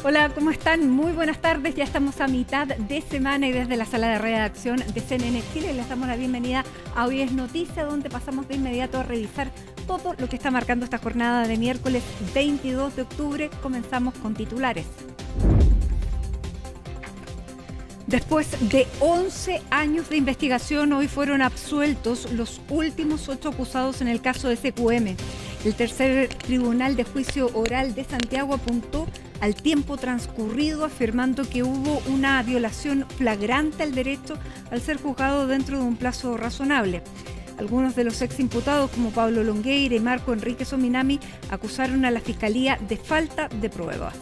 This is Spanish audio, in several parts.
Hola, ¿cómo están? Muy buenas tardes. Ya estamos a mitad de semana y desde la sala de redacción de CNN Chile les damos la bienvenida a Hoy es Noticia, donde pasamos de inmediato a revisar todo lo que está marcando esta jornada de miércoles 22 de octubre. Comenzamos con titulares. Después de 11 años de investigación, hoy fueron absueltos los últimos 8 acusados en el caso de SQM. El tercer tribunal de juicio oral de Santiago apuntó al tiempo transcurrido, afirmando que hubo una violación flagrante al derecho al ser juzgado dentro de un plazo razonable. Algunos de los eximputados, como Pablo Longueira y Marco Enríquez Ominami, acusaron a la Fiscalía de falta de pruebas.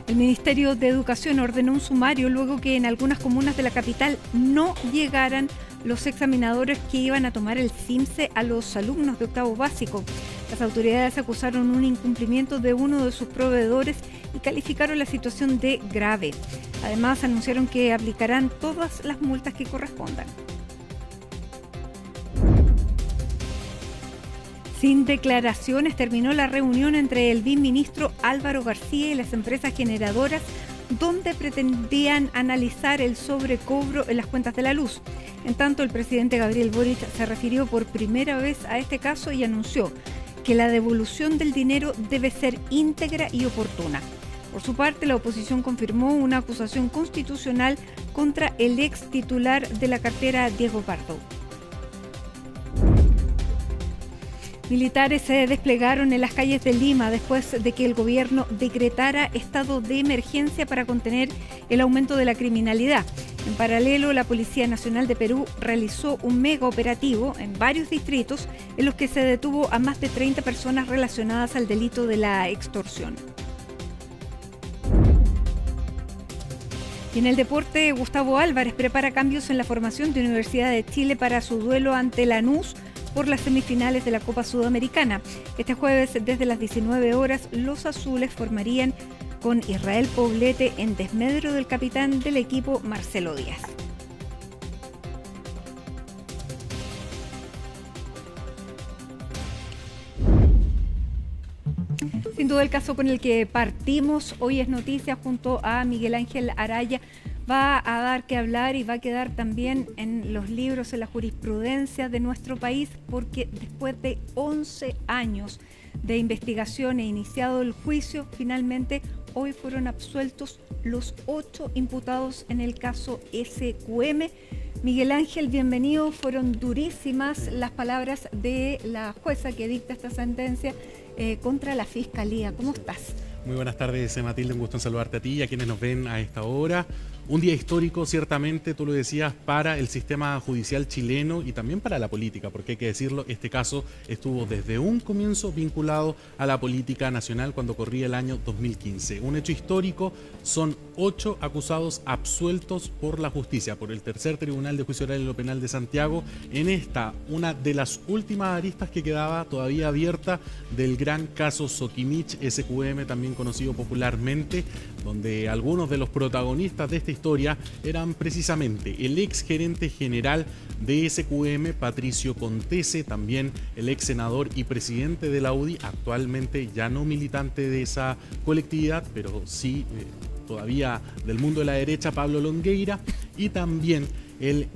El Ministerio de Educación ordenó un sumario luego que en algunas comunas de la capital no llegaran los examinadores que iban a tomar el CIMSE a los alumnos de octavo básico. Las autoridades acusaron un incumplimiento de uno de sus proveedores y calificaron la situación de grave. Además, anunciaron que aplicarán todas las multas que correspondan. Sin declaraciones terminó la reunión entre el viceministro Álvaro García y las empresas generadoras, donde pretendían analizar el sobrecobro en las cuentas de la luz. En tanto, el presidente Gabriel Boric se refirió por primera vez a este caso y anunció que la devolución del dinero debe ser íntegra y oportuna. Por su parte, la oposición confirmó una acusación constitucional contra el ex titular de la cartera, Diego Pardo. Militares se desplegaron en las calles de Lima después de que el gobierno decretara estado de emergencia para contener el aumento de la criminalidad. En paralelo, la Policía Nacional de Perú realizó un mega operativo en varios distritos en los que se detuvo a más de 30 personas relacionadas al delito de la extorsión. Y en el deporte, Gustavo Álvarez prepara cambios en la formación de Universidad de Chile para su duelo ante Lanús por las semifinales de la Copa Sudamericana. Este jueves, desde las 19 horas, los azules formarían con Israel Poblete en desmedro del capitán del equipo, Marcelo Díaz. Sin duda el caso con el que partimos Hoy es Noticia junto a Miguel Ángel Araya va a dar que hablar y va a quedar también en los libros, en la jurisprudencia de nuestro país, porque después de 11 años de investigación e iniciado el juicio, finalmente hoy fueron absueltos los 8 imputados en el caso SQM. Miguel Ángel, bienvenido. Fueron durísimas las palabras de la jueza que dicta esta sentencia contra la Fiscalía. ¿Cómo estás? Muy buenas tardes, Matilde. Un gusto en saludarte a ti y a quienes nos ven a esta hora. Un día histórico, ciertamente, tú lo decías, para el sistema judicial chileno y también para la política, porque hay que decirlo, este caso estuvo desde un comienzo vinculado a la política nacional cuando corría el año 2015. Un hecho histórico, son 8 acusados absueltos por la justicia, por el tercer tribunal de juicio oral y lo penal de Santiago, en esta, una de las últimas aristas que quedaba todavía abierta del gran caso Soquimich SQM, también conocido popularmente, donde algunos de los protagonistas de esta historia eran precisamente el ex gerente general de SQM, Patricio Contese, también el ex senador y presidente de la UDI, actualmente ya no militante de esa colectividad, pero sí todavía del mundo de la derecha, Pablo Longueira, y también el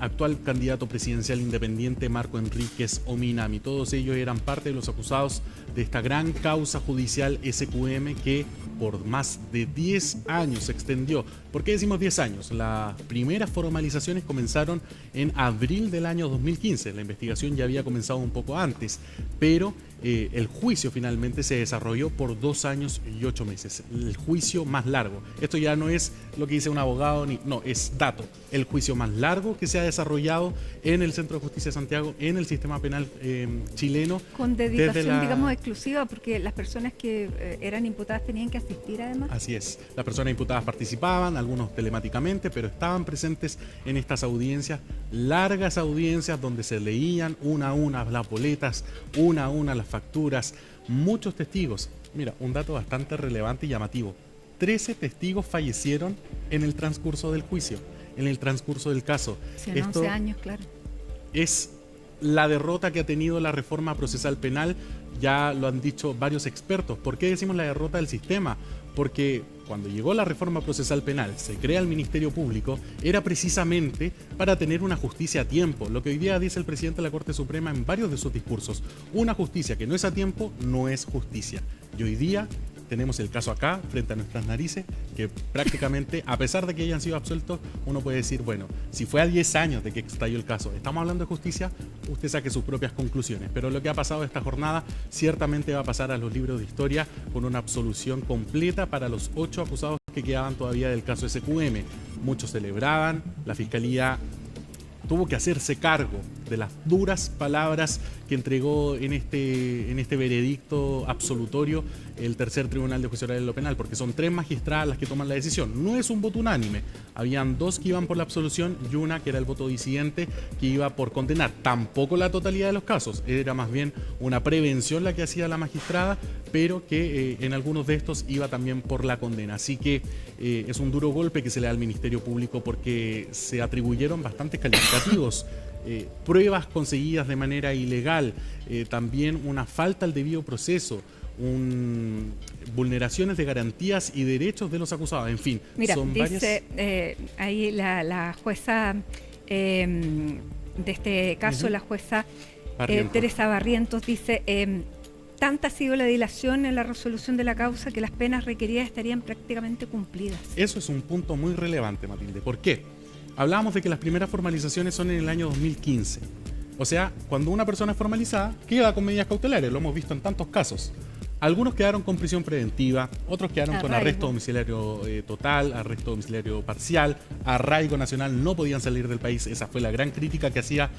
actual candidato presidencial independiente Marco Enríquez Ominami. Todos ellos eran parte de los acusados de esta gran causa judicial SQM que por más de 10 años se extendió. ¿Por qué decimos 10 años? Las primeras formalizaciones comenzaron en abril del año 2015. La investigación ya había comenzado un poco antes, pero el juicio finalmente se desarrolló por 2 años y 8 meses. El juicio más largo. Esto ya no es lo que dice un abogado, no, es dato. El juicio más largo que se ha desarrollado en el Centro de Justicia de Santiago, en el sistema penal chileno. Con dedicación, digamos, exclusiva, porque las personas que eran imputadas tenían que asistir además. Así es. Las personas imputadas participaban, algunos telemáticamente, pero estaban presentes en estas audiencias, largas audiencias donde se leían una a una las boletas, una a una las facturas, muchos testigos. Mira, un dato bastante relevante y llamativo. 13 testigos fallecieron en el transcurso del juicio, en el transcurso del caso. Sí, en 11 años, claro. Es la derrota que ha tenido la reforma procesal penal ya lo han dicho varios expertos. ¿Por qué decimos la derrota del sistema? Porque cuando llegó la reforma procesal penal, se crea el Ministerio Público, era precisamente para tener una justicia a tiempo. Lo que hoy día dice el presidente de la Corte Suprema en varios de sus discursos. Una justicia que no es a tiempo, no es justicia. Y hoy día tenemos el caso acá, frente a nuestras narices, que prácticamente, a pesar de que hayan sido absueltos, uno puede decir, bueno, si fue a 10 años de que estalló el caso, estamos hablando de justicia, usted saque sus propias conclusiones. Pero lo que ha pasado esta jornada ciertamente va a pasar a los libros de historia con una absolución completa para los 8 acusados que quedaban todavía del caso SQM. Muchos celebraban, la Fiscalía tuvo que hacerse cargo de las duras palabras que entregó en este veredicto absolutorio el tercer tribunal de juicio oral en lo penal, porque son 3 magistradas las que toman la decisión. No es un voto unánime. Habían 2 que iban por la absolución y una que era el voto disidente que iba por condenar. Tampoco la totalidad de los casos, era más bien una prevención la que hacía la magistrada, pero que en algunos de estos iba también por la condena. Así que es un duro golpe que se le da al Ministerio Público porque se atribuyeron bastantes calificativos. Pruebas conseguidas de manera ilegal, también una falta al debido proceso, vulneraciones de garantías y derechos de los acusados, en fin. Mira, son dice ahí la jueza de este caso, la jueza Teresa Barrientos, dice, tanta ha sido la dilación en la resolución de la causa que las penas requeridas estarían prácticamente cumplidas. Eso es un punto muy relevante, Matilde. ¿Por qué? Hablábamos de que las primeras formalizaciones son en el año 2015. O sea, cuando una persona es formalizada, queda con medidas cautelares. Lo hemos visto en tantos casos. Algunos quedaron con prisión preventiva, otros quedaron con arresto domiciliario total, arresto domiciliario parcial, arraigo nacional, no podían salir del país. Esa fue la gran crítica que hacía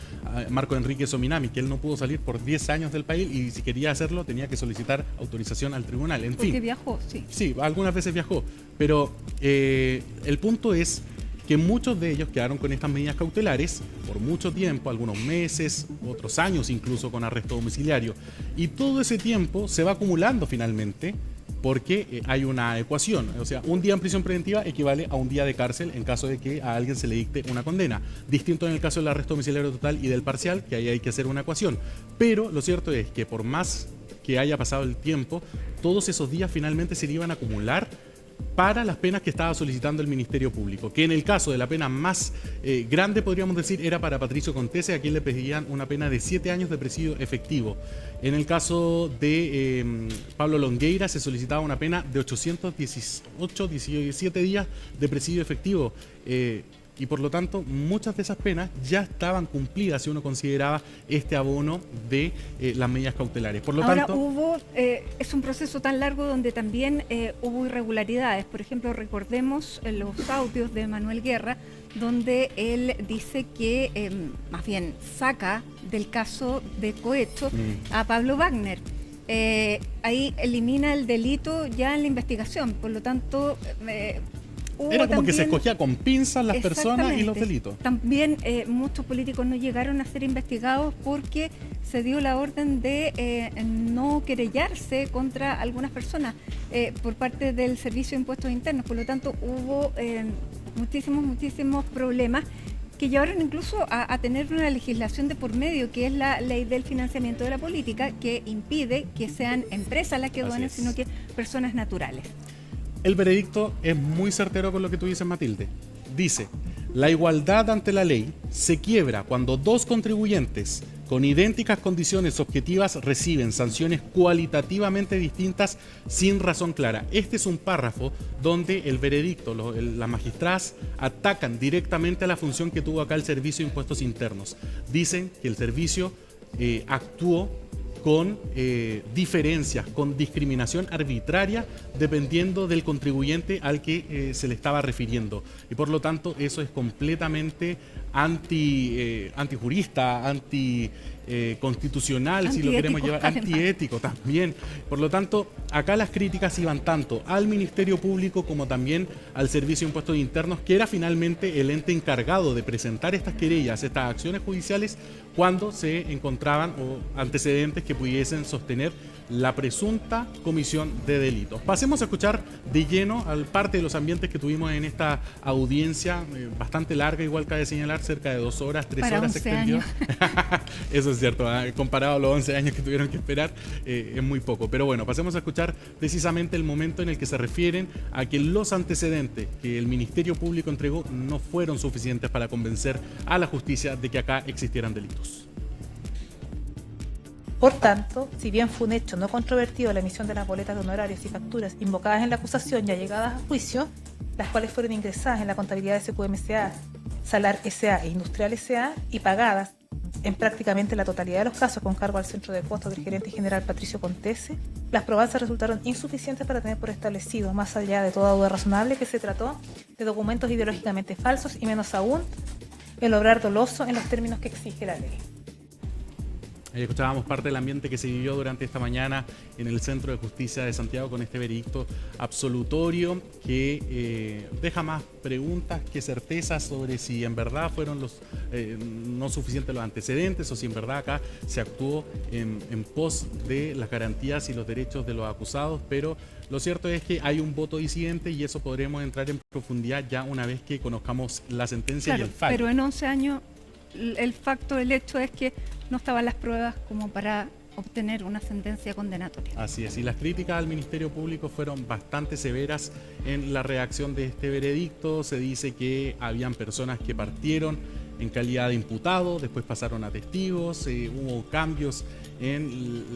Marco Enrique Sominami, que él no pudo salir por 10 años del país y si quería hacerlo tenía que solicitar autorización al tribunal. En fin. Porque viajó, sí. Sí, algunas veces viajó, pero el punto es que muchos de ellos quedaron con estas medidas cautelares por mucho tiempo, algunos meses, otros años incluso con arresto domiciliario. Y todo ese tiempo se va acumulando finalmente porque hay una ecuación. O sea, un día en prisión preventiva equivale a un día de cárcel en caso de que a alguien se le dicte una condena. Distinto en el caso del arresto domiciliario total y del parcial, que ahí hay que hacer una ecuación. Pero lo cierto es que por más que haya pasado el tiempo, todos esos días finalmente se le iban a acumular para las penas que estaba solicitando el Ministerio Público, que en el caso de la pena más grande, podríamos decir, era para Patricio Contese, a quien le pedían una pena de 7 años de presidio efectivo. En el caso de Pablo Longueira se solicitaba una pena de 817 días de presidio efectivo. Y por lo tanto, muchas de esas penas ya estaban cumplidas si uno consideraba este abono de las medidas cautelares. Por lo tanto, es un proceso tan largo donde también hubo irregularidades. Por ejemplo, recordemos los audios de Manuel Guerra, donde él dice que más bien saca del caso de cohecho a Pablo Wagner. Ahí elimina el delito ya en la investigación. Por lo tanto, era como que se escogía con pinzas las personas y los delitos. También muchos políticos no llegaron a ser investigados porque se dio la orden de no querellarse contra algunas personas por parte del Servicio de Impuestos Internos. Por lo tanto, hubo muchísimos problemas que llevaron incluso a tener una legislación de por medio, que es la ley del financiamiento de la política, que impide que sean empresas las que donen, sino que personas naturales. El veredicto es muy certero con lo que tú dices, Matilde. Dice, la igualdad ante la ley se quiebra cuando 2 contribuyentes con idénticas condiciones objetivas reciben sanciones cualitativamente distintas sin razón clara. Este es un párrafo donde el veredicto, las magistradas atacan directamente a la función que tuvo acá el Servicio de Impuestos Internos. Dicen que el servicio actuó con diferencias, con discriminación arbitraria dependiendo del contribuyente al que se le estaba refiriendo. Y por lo tanto eso es completamente antijurista, anticonstitucional, si lo queremos llevar, antiético también. Por lo tanto, acá las críticas iban tanto al Ministerio Público como también al Servicio de Impuestos Internos, que era finalmente el ente encargado de presentar estas querellas, estas acciones judiciales, cuando se encontraban antecedentes que pudiesen sostener la presunta comisión de delitos. Pasemos a escuchar de lleno al parte de los ambientes que tuvimos en esta audiencia bastante larga, igual cabe señalar, esperar cerca de 2 horas, 3 para horas se 11 extendió. años. Eso es cierto, comparado a los 11 años que tuvieron que esperar, es muy poco. Pero bueno, pasemos a escuchar precisamente el momento en el que se refieren a que los antecedentes que el Ministerio Público entregó no fueron suficientes para convencer a la justicia de que acá existieran delitos. Por tanto, si bien fue un hecho no controvertido la emisión de las boletas de honorarios y facturas invocadas en la acusación ya llegadas a juicio, las cuales fueron ingresadas en la contabilidad de SQM S.A., Salar S.A. e Industrial S.A. y pagadas en prácticamente la totalidad de los casos con cargo al centro de costos del gerente general Patricio Contese, las probanzas resultaron insuficientes para tener por establecido, más allá de toda duda razonable, que se trató de documentos ideológicamente falsos y menos aún el obrar doloso en los términos que exige la ley. Ahí escuchábamos parte del ambiente que se vivió durante esta mañana en el Centro de Justicia de Santiago con este veredicto absolutorio que deja más preguntas que certezas sobre si en verdad fueron no suficientes los antecedentes o si en verdad acá se actuó en pos de las garantías y los derechos de los acusados, pero lo cierto es que hay un voto disidente y eso podremos entrar en profundidad ya una vez que conozcamos la sentencia, claro, y el fallo. Pero en 11 años el hecho es que no estaban las pruebas como para obtener una sentencia condenatoria. Así es, y las críticas al Ministerio Público fueron bastante severas en la reacción de este veredicto. Se dice que habían personas que partieron en calidad de imputados, después pasaron a testigos, hubo cambios en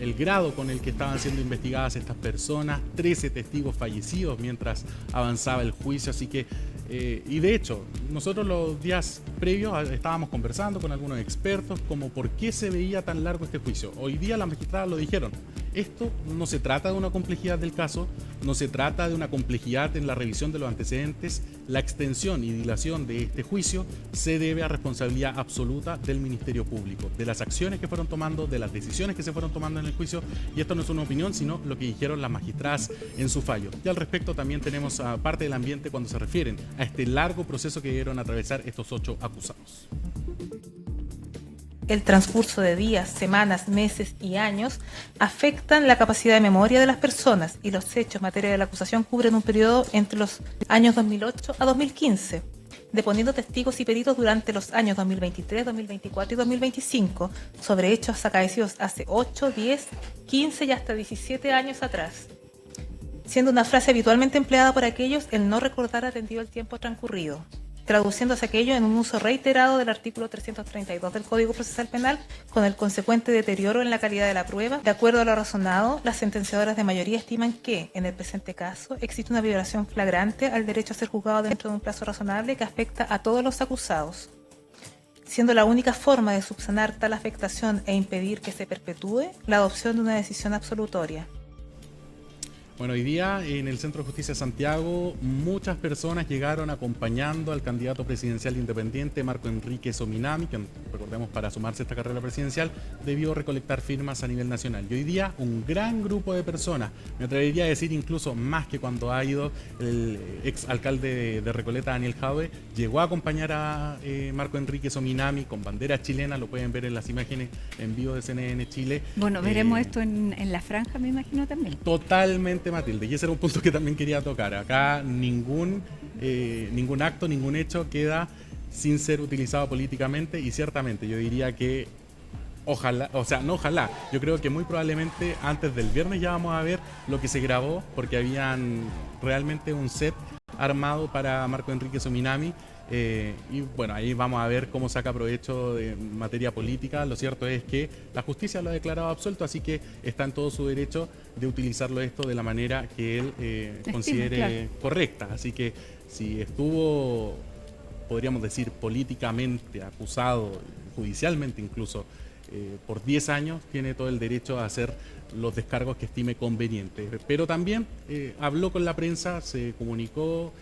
el grado con el que estaban siendo investigadas estas personas, 13 testigos fallecidos mientras avanzaba el juicio, así que y de hecho, nosotros los días previos estábamos conversando con algunos expertos como por qué se veía tan largo este juicio. Hoy día las magistradas lo dijeron, esto no se trata de una complejidad del caso, no se trata de una complejidad en la revisión de los antecedentes, la extensión y dilación de este juicio se debe a responsabilidad absoluta del Ministerio Público, de las acciones que fueron tomando, de las decisiones que se fueron tomando en el juicio, y esto no es una opinión, sino lo que dijeron las magistradas en su fallo. Y al respecto también tenemos parte del ambiente cuando se refieren a este largo proceso que debieron atravesar estos 8 acusados. El transcurso de días, semanas, meses y años afectan la capacidad de memoria de las personas y los hechos en materia de la acusación cubren un periodo entre los años 2008 a 2015, deponiendo testigos y peritos durante los años 2023, 2024 y 2025 sobre hechos acaecidos hace 8, 10, 15 y hasta 17 años atrás, siendo una frase habitualmente empleada por aquellos el no recordar atendido el tiempo transcurrido, traduciéndose aquello en un uso reiterado del artículo 332 del Código Procesal Penal con el consecuente deterioro en la calidad de la prueba. De acuerdo a lo razonado, las sentenciadoras de mayoría estiman que, en el presente caso, existe una violación flagrante al derecho a ser juzgado dentro de un plazo razonable que afecta a todos los acusados, siendo la única forma de subsanar tal afectación e impedir que se perpetúe la adopción de una decisión absolutoria. Bueno, hoy día en el Centro de Justicia de Santiago muchas personas llegaron acompañando al candidato presidencial independiente Marco Enríquez Ominami, que recordemos para sumarse a esta carrera presidencial debió recolectar firmas a nivel nacional. Y hoy día un gran grupo de personas, me atrevería a decir incluso más que cuando ha ido el ex alcalde de Recoleta, Daniel Jadwe, llegó a acompañar a Marco Enríquez Ominami con bandera chilena, lo pueden ver en las imágenes en vivo de CNN Chile. Bueno, veremos esto en la franja, me imagino también. Totalmente, Matilde, y ese era un punto que también quería tocar. Acá ningún acto, ningún hecho queda sin ser utilizado políticamente, y ciertamente yo diría que ojalá, o sea, no ojalá, yo creo que muy probablemente antes del viernes ya vamos a ver lo que se grabó, porque habían realmente un set armado para Marco Enríquez Ominami. Y bueno, ahí vamos a ver cómo saca provecho de materia política. Lo cierto es que la justicia lo ha declarado absuelto, así que está en todo su derecho de utilizarlo esto de la manera que él considere correcta. Así que si estuvo, podríamos decir, políticamente acusado, judicialmente incluso, por 10 años, tiene todo el derecho a hacer los descargos que estime conveniente. Pero también habló con la prensa, se comunicó,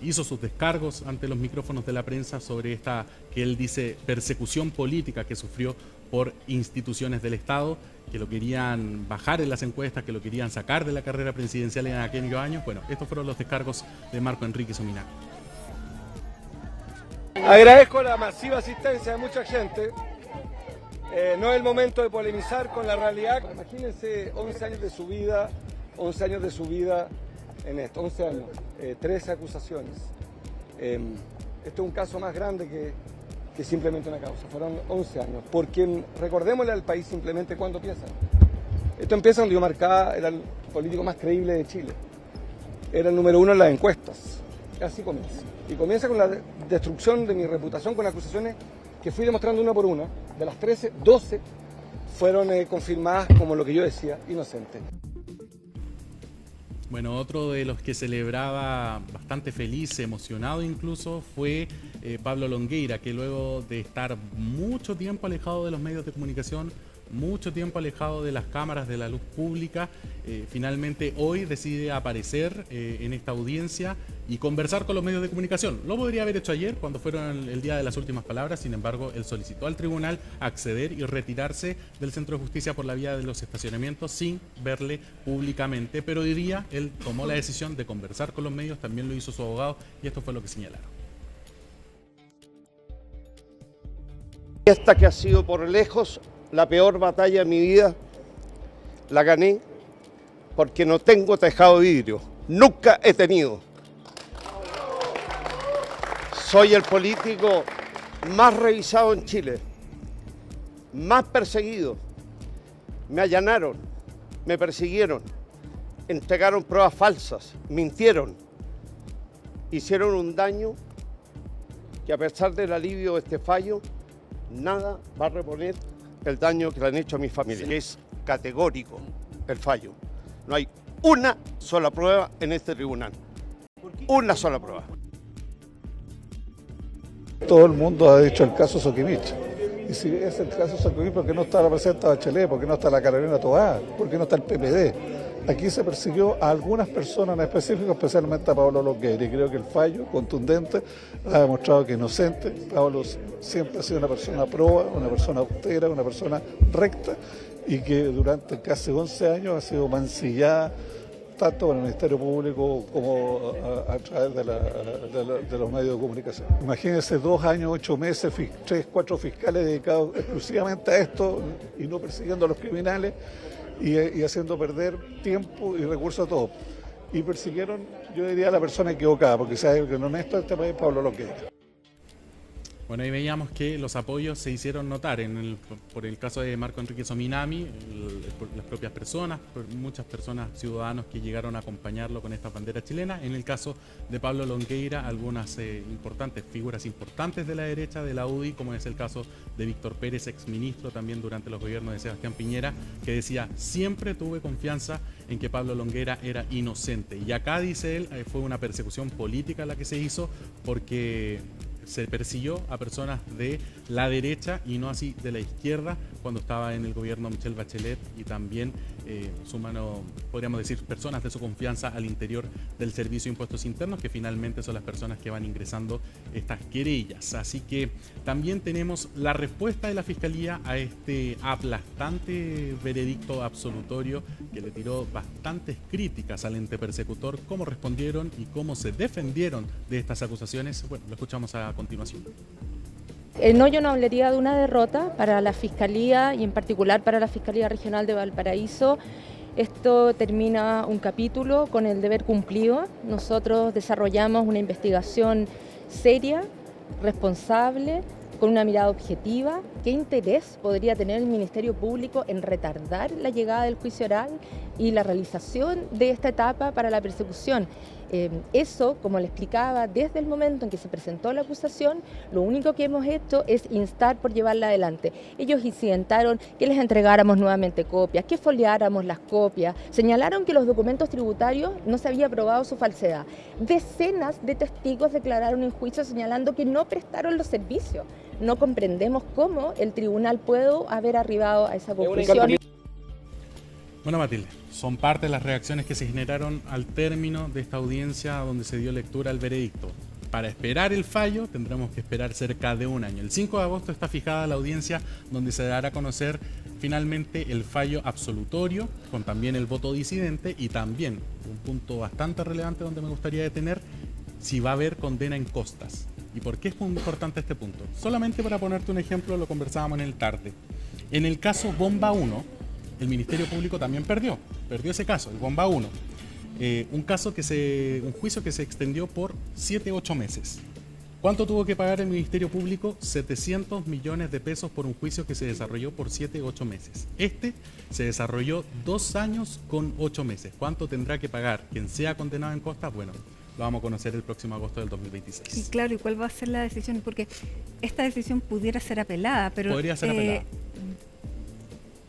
hizo sus descargos ante los micrófonos de la prensa sobre esta, que él dice, persecución política que sufrió por instituciones del Estado, que lo querían bajar en las encuestas, que lo querían sacar de la carrera presidencial en aquellos años. Bueno, estos fueron los descargos de Marco Enríquez Ominami. Agradezco la masiva asistencia de mucha gente. No es el momento de polemizar con la realidad. Imagínense 11 años de su vida, 11 años de su vida en esto, 11 años, 13 acusaciones. Esto es un caso más grande que simplemente una causa. Fueron 11 años. Porque recordémosle al país simplemente cuándo empieza. Esto empieza cuando yo marcaba, era el político más creíble de Chile. Era el número 1 en las encuestas. Así comienza. Y comienza con la destrucción de mi reputación con acusaciones que fui demostrando una por una. De las 13, 12 fueron confirmadas como lo que yo decía, inocentes. Bueno, otro de los que celebraba bastante feliz, emocionado incluso, fue Pablo Longueira, que luego de estar mucho tiempo alejado de los medios de comunicación, mucho tiempo alejado de las cámaras, de la luz pública, finalmente hoy decide aparecer en esta audiencia y conversar con los medios de comunicación. Lo podría haber hecho ayer, cuando fueron el día de las últimas palabras. Sin embargo, él solicitó al tribunal acceder y retirarse del Centro de Justicia por la vía de los estacionamientos sin verle públicamente, pero hoy día él tomó la decisión de conversar con los medios, también lo hizo su abogado, y esto fue lo que señalaron. Esta que ha sido por lejos la peor batalla de mi vida, la gané porque no tengo tejado de vidrio. Nunca he tenido. Soy el político más revisado en Chile, más perseguido. Me allanaron, me persiguieron, entregaron pruebas falsas, mintieron, hicieron un daño que, a pesar del alivio de este fallo, nada va a reponer el daño que le han hecho a mi familia. Es categórico el fallo. No hay una sola prueba en este tribunal. Una sola prueba. Todo el mundo ha dicho el caso Soquimich. Y si es el caso Soquimich, ¿por qué no está la presidenta Bachelet? ¿Por qué no está la Carolina Toá? ¿Por qué no está el PPD? Aquí se persiguió a algunas personas en específico, especialmente a Pablo Longueira, y creo que el fallo contundente ha demostrado que inocente. Pablo siempre ha sido una persona proba, una persona austera, una persona recta, y que durante casi 11 años ha sido mancillada tanto por el Ministerio Público como a través de los medios de comunicación. Imagínense 2 años, 8 meses, 3, 4 fiscales dedicados exclusivamente a esto y no persiguiendo a los criminales y haciendo perder tiempo y recursos a todos. Y persiguieron, yo diría, a la persona equivocada, porque si hay alguien honesto en este país, Pablo Longueira. Bueno, ahí veíamos que los apoyos se hicieron notar por el caso de Marco Enrique Sominami, las propias personas, muchas personas, ciudadanos que llegaron a acompañarlo con esta bandera chilena. En el caso de Pablo Longueira, algunas figuras importantes de la derecha, de la UDI, como es el caso de Víctor Pérez, exministro también durante los gobiernos de Sebastián Piñera, que decía: siempre tuve confianza en que Pablo Longueira era inocente. Y acá, dice él, fue una persecución política la que se hizo, porque se persiguió a personas de la derecha y no así de la izquierda cuando estaba en el gobierno Michelle Bachelet, y también su mano, podríamos decir, personas de su confianza al interior del Servicio de Impuestos Internos, que finalmente son las personas que van ingresando estas querellas. Así que también tenemos la respuesta de la Fiscalía a este aplastante veredicto absolutorio que le tiró bastantes críticas al ente persecutor. ¿Cómo respondieron y cómo se defendieron de estas acusaciones? Bueno, lo escuchamos a continuación. No, yo no hablaría de una derrota para la Fiscalía y en particular para la Fiscalía Regional de Valparaíso. Esto termina un capítulo con el deber cumplido. Nosotros desarrollamos una investigación seria, responsable, con una mirada objetiva. ¿Qué interés podría tener el Ministerio Público en retardar la llegada del juicio oral y la realización de esta etapa para la persecución? Eso, como le explicaba, desde el momento en que se presentó la acusación, lo único que hemos hecho es instar por llevarla adelante. Ellos incidentaron que les entregáramos nuevamente copias, que foliáramos las copias, señalaron que los documentos tributarios no se había probado su falsedad. Decenas de testigos declararon en juicio señalando que no prestaron los servicios. No comprendemos cómo el tribunal puede haber arribado a esa conclusión. Bueno, Matilde, son parte de las reacciones que se generaron al término de esta audiencia donde se dio lectura al veredicto. Para esperar el fallo tendremos que esperar cerca de un año. El 5 de agosto está fijada la audiencia donde se dará a conocer finalmente el fallo absolutorio, con también el voto disidente, y también un punto bastante relevante donde me gustaría detener, si va a haber condena en costas. ¿Y por qué es muy importante este punto? Solamente para ponerte un ejemplo, lo conversábamos en el tarde. En el caso Bomba 1, el Ministerio Público también perdió ese caso, el Bomba 1. Un juicio que se extendió por 7-8 meses. ¿Cuánto tuvo que pagar el Ministerio Público? 700 millones de pesos por un juicio que se desarrolló por 7 u 8 meses. Este se desarrolló 2 años con 8 meses. ¿Cuánto tendrá que pagar quien sea condenado en costas? Bueno, lo vamos a conocer el próximo agosto del 2026. Y claro, ¿y cuál va a ser la decisión? Porque esta decisión pudiera ser apelada, pero... Podría ser apelada.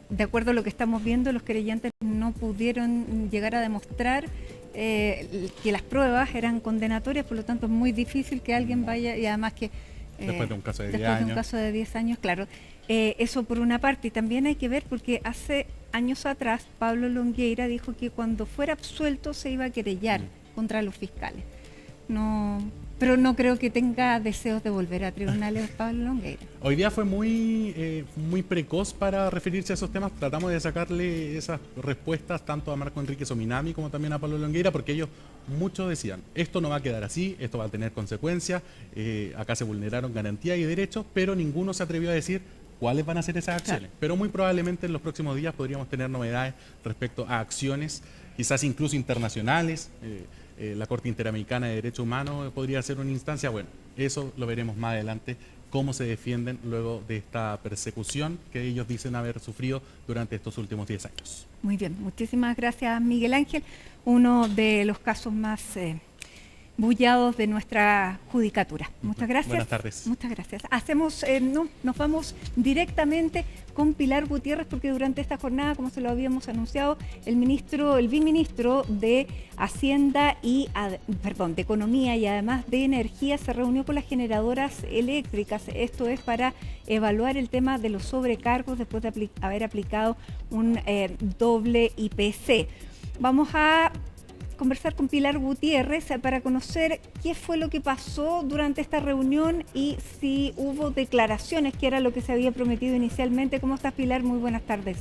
De acuerdo a lo que estamos viendo, los querellantes no pudieron llegar a demostrar que las pruebas eran condenatorias, por lo tanto es muy difícil que alguien vaya, y además que... después de un caso de 10 después años. de un caso de 10 años, claro. Eso por una parte, y también hay que ver, porque hace años atrás Pablo Longueira dijo que cuando fuera absuelto se iba a querellar contra los fiscales. Pero no creo que tenga deseos de volver a tribunales Pablo Longueira. Hoy día fue muy precoz para referirse a esos temas. Tratamos de sacarle esas respuestas tanto a Marco Enrique Sominami como también a Pablo Longueira, porque ellos muchos decían, esto no va a quedar así, esto va a tener consecuencias, acá se vulneraron garantías y derechos, pero ninguno se atrevió a decir cuáles van a ser esas acciones. Claro. Pero muy probablemente en los próximos días podríamos tener novedades respecto a acciones, quizás incluso internacionales. La Corte Interamericana de Derechos Humanos podría ser una instancia. Bueno, eso lo veremos más adelante, cómo se defienden luego de esta persecución que ellos dicen haber sufrido durante estos últimos 10 años. Muy bien, muchísimas gracias, Miguel Ángel. Uno de los casos más bullados de nuestra judicatura. Muchas gracias. Buenas tardes. Muchas gracias. Nos vamos directamente con Pilar Gutiérrez, porque durante esta jornada, como se lo habíamos anunciado, el viceministro de Hacienda de Economía y además de Energía se reunió con las generadoras eléctricas. Esto es para evaluar el tema de los sobrecargos después de haber aplicado un doble IPC. Vamos a conversar con Pilar Gutiérrez para conocer qué fue lo que pasó durante esta reunión y si hubo declaraciones, que era lo que se había prometido inicialmente. ¿Cómo estás, Pilar? Muy buenas tardes.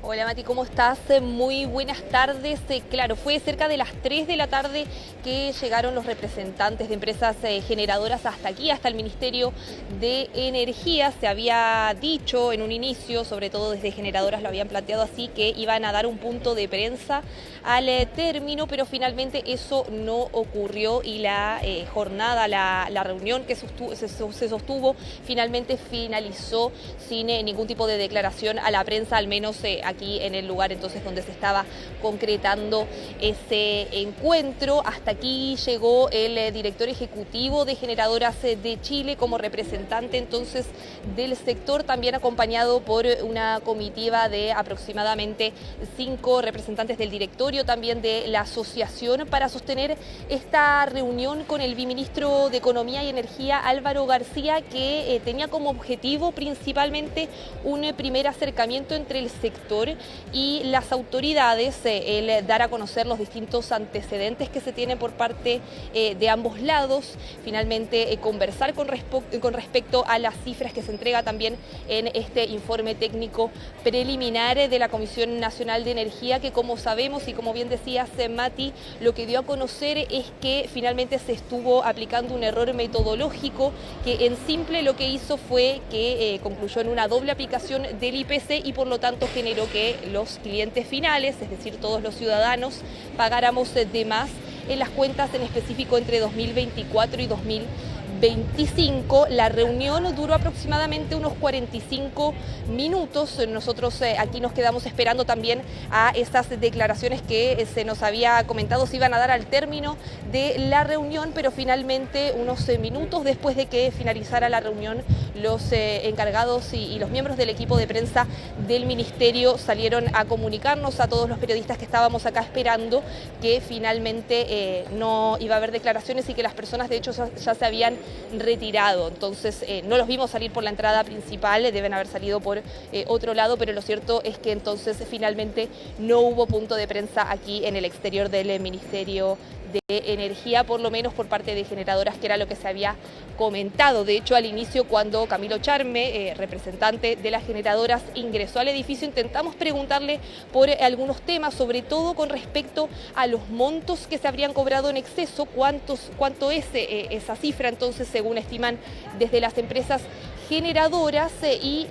Hola Mati, ¿cómo estás? Muy buenas tardes. Claro, fue cerca de las 3 de la tarde que llegaron los representantes de empresas generadoras hasta aquí, hasta el Ministerio de Energía. Se había dicho en un inicio, sobre todo desde generadoras lo habían planteado así, que iban a dar un punto de prensa al término, pero finalmente eso no ocurrió y la jornada, la reunión que se sostuvo, finalmente finalizó sin ningún tipo de declaración a la prensa, al menos aquí en el lugar entonces donde se estaba concretando ese encuentro. Hasta aquí llegó el director ejecutivo de Generadoras de Chile como representante entonces del sector, también acompañado por una comitiva de aproximadamente 5 representantes del directorio, también de la asociación, para sostener esta reunión con el viceministro de Economía y Energía, Álvaro García, que tenía como objetivo principalmente un primer acercamiento entre el sector y las autoridades, el dar a conocer los distintos antecedentes que se tienen por parte de ambos lados, finalmente conversar con respecto a las cifras que se entrega también en este informe técnico preliminar de la Comisión Nacional de Energía, que como sabemos y como bien decías, Mati, lo que dio a conocer es que finalmente se estuvo aplicando un error metodológico que en simple lo que hizo fue que concluyó en una doble aplicación del IPC y por lo tanto generó que los clientes finales, es decir, todos los ciudadanos, pagáramos de más en las cuentas, en específico entre 2024 y 2025. La reunión duró aproximadamente unos 45 minutos. Nosotros aquí nos quedamos esperando también a esas declaraciones que se nos había comentado se iban a dar al término de la reunión, pero finalmente unos minutos después de que finalizara la reunión, los encargados y los miembros del equipo de prensa del ministerio salieron a comunicarnos a todos los periodistas que estábamos acá esperando que finalmente no iba a haber declaraciones y que las personas de hecho ya se habían retirado. Entonces no los vimos salir por la entrada principal, deben haber salido por otro lado, pero lo cierto es que entonces finalmente no hubo punto de prensa aquí en el exterior del Ministerio de Energía, por lo menos por parte de generadoras, que era lo que se había comentado. De hecho, al inicio, cuando Camilo Charme, representante de las generadoras, ingresó al edificio, intentamos preguntarle por algunos temas, sobre todo con respecto a los montos que se habrían cobrado en exceso, cuánto es esa cifra, entonces, según estiman desde las empresas generadoras, y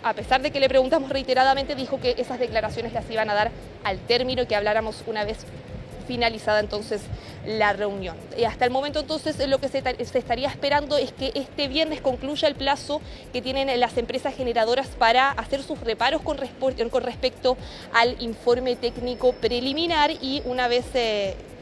a pesar de que le preguntamos reiteradamente, dijo que esas declaraciones las iban a dar al término y que habláramos una vez finalizada entonces la reunión. Y hasta el momento entonces lo que se estaría esperando es que este viernes concluya el plazo que tienen las empresas generadoras para hacer sus reparos con respecto al informe técnico preliminar y una vez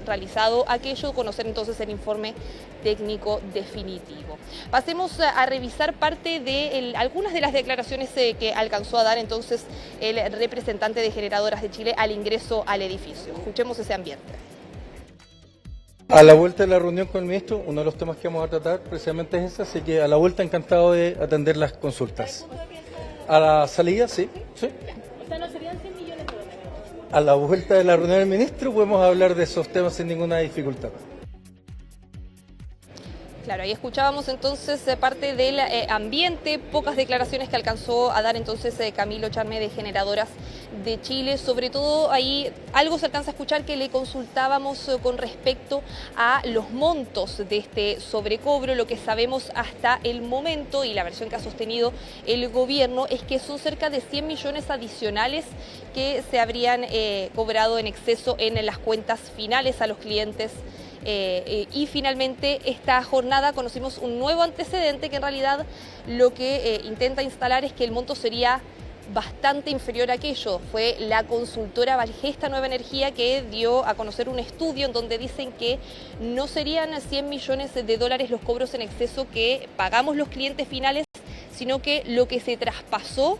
realizado aquello, conocer entonces el informe técnico definitivo. Pasemos a revisar parte de algunas de las declaraciones que alcanzó a dar entonces el representante de Generadoras de Chile al ingreso al edificio. Escuchemos ese ambiente. A la vuelta de la reunión con el ministro, uno de los temas que vamos a tratar precisamente es ese, así que a la vuelta encantado de atender las consultas. A la salida, sí. O sea, no serían 100 millones de dólares. A la vuelta de la reunión del ministro podemos hablar de esos temas sin ninguna dificultad. Claro, ahí escuchábamos entonces parte del ambiente, pocas declaraciones que alcanzó a dar entonces Camilo Charme de Generadoras de Chile. Sobre todo ahí algo se alcanza a escuchar que le consultábamos con respecto a los montos de este sobrecobro. Lo que sabemos hasta el momento y la versión que ha sostenido el gobierno es que son cerca de 100 millones adicionales que se habrían cobrado en exceso en las cuentas finales a los clientes. Y finalmente esta jornada conocimos un nuevo antecedente que en realidad lo que intenta instalar es que el monto sería bastante inferior a aquello. Fue la consultora Valgesta Nueva Energía que dio a conocer un estudio en donde dicen que no serían 100 millones de dólares los cobros en exceso que pagamos los clientes finales, sino que lo que se traspasó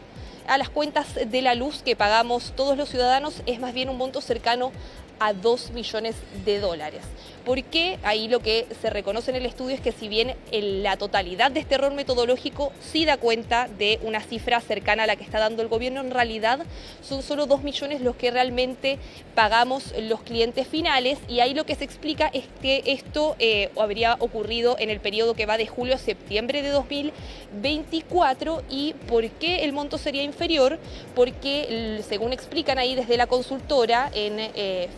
a las cuentas de la luz que pagamos todos los ciudadanos es más bien un monto cercano a 2 millones de dólares. Porque ahí lo que se reconoce en el estudio es que si bien la totalidad de este error metodológico sí da cuenta de una cifra cercana a la que está dando el gobierno, en realidad son solo 2 millones los que realmente pagamos los clientes finales, y ahí lo que se explica es que esto habría ocurrido en el periodo que va de julio a septiembre de 2024. ¿Y por qué el monto sería inferior? Porque según explican ahí desde la consultora,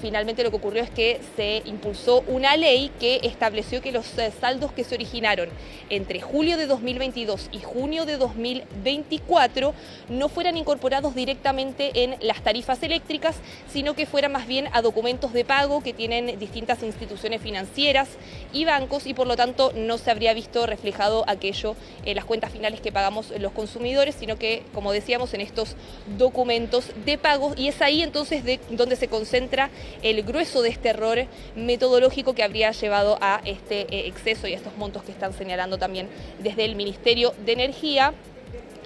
finalmente lo que ocurrió es que se impulsó una ley que estableció que los saldos que se originaron entre julio de 2022 y junio de 2024 no fueran incorporados directamente en las tarifas eléctricas, sino que fueran más bien a documentos de pago que tienen distintas instituciones financieras y bancos, y por lo tanto no se habría visto reflejado aquello en las cuentas finales que pagamos los consumidores, sino que, como decíamos, en estos documentos de pago. Y es ahí entonces donde se concentra el grueso de este error metodológico que habría llevado a este exceso y a estos montos que están señalando también desde el Ministerio de Energía.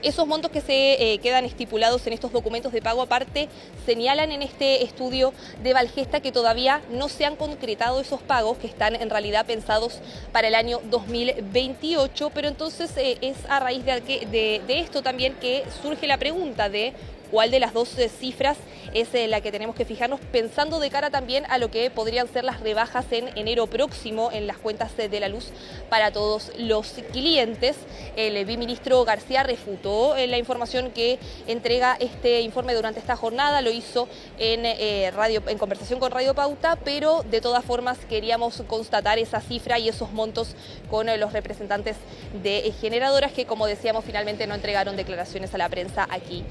Esos montos que se quedan estipulados en estos documentos de pago aparte señalan en este estudio de Valgesta que todavía no se han concretado esos pagos que están en realidad pensados para el año 2028, pero entonces es a raíz de esto también que surge la pregunta de cuál de las dos cifras es la que tenemos que fijarnos, pensando de cara también a lo que podrían ser las rebajas en enero próximo en las cuentas de la luz para todos los clientes. El viceministro García refutó la información que entrega este informe durante esta jornada, lo hizo en conversación con Radio Pauta, pero de todas formas queríamos constatar esa cifra y esos montos con los representantes de generadoras que, como decíamos, finalmente no entregaron declaraciones a la prensa aquí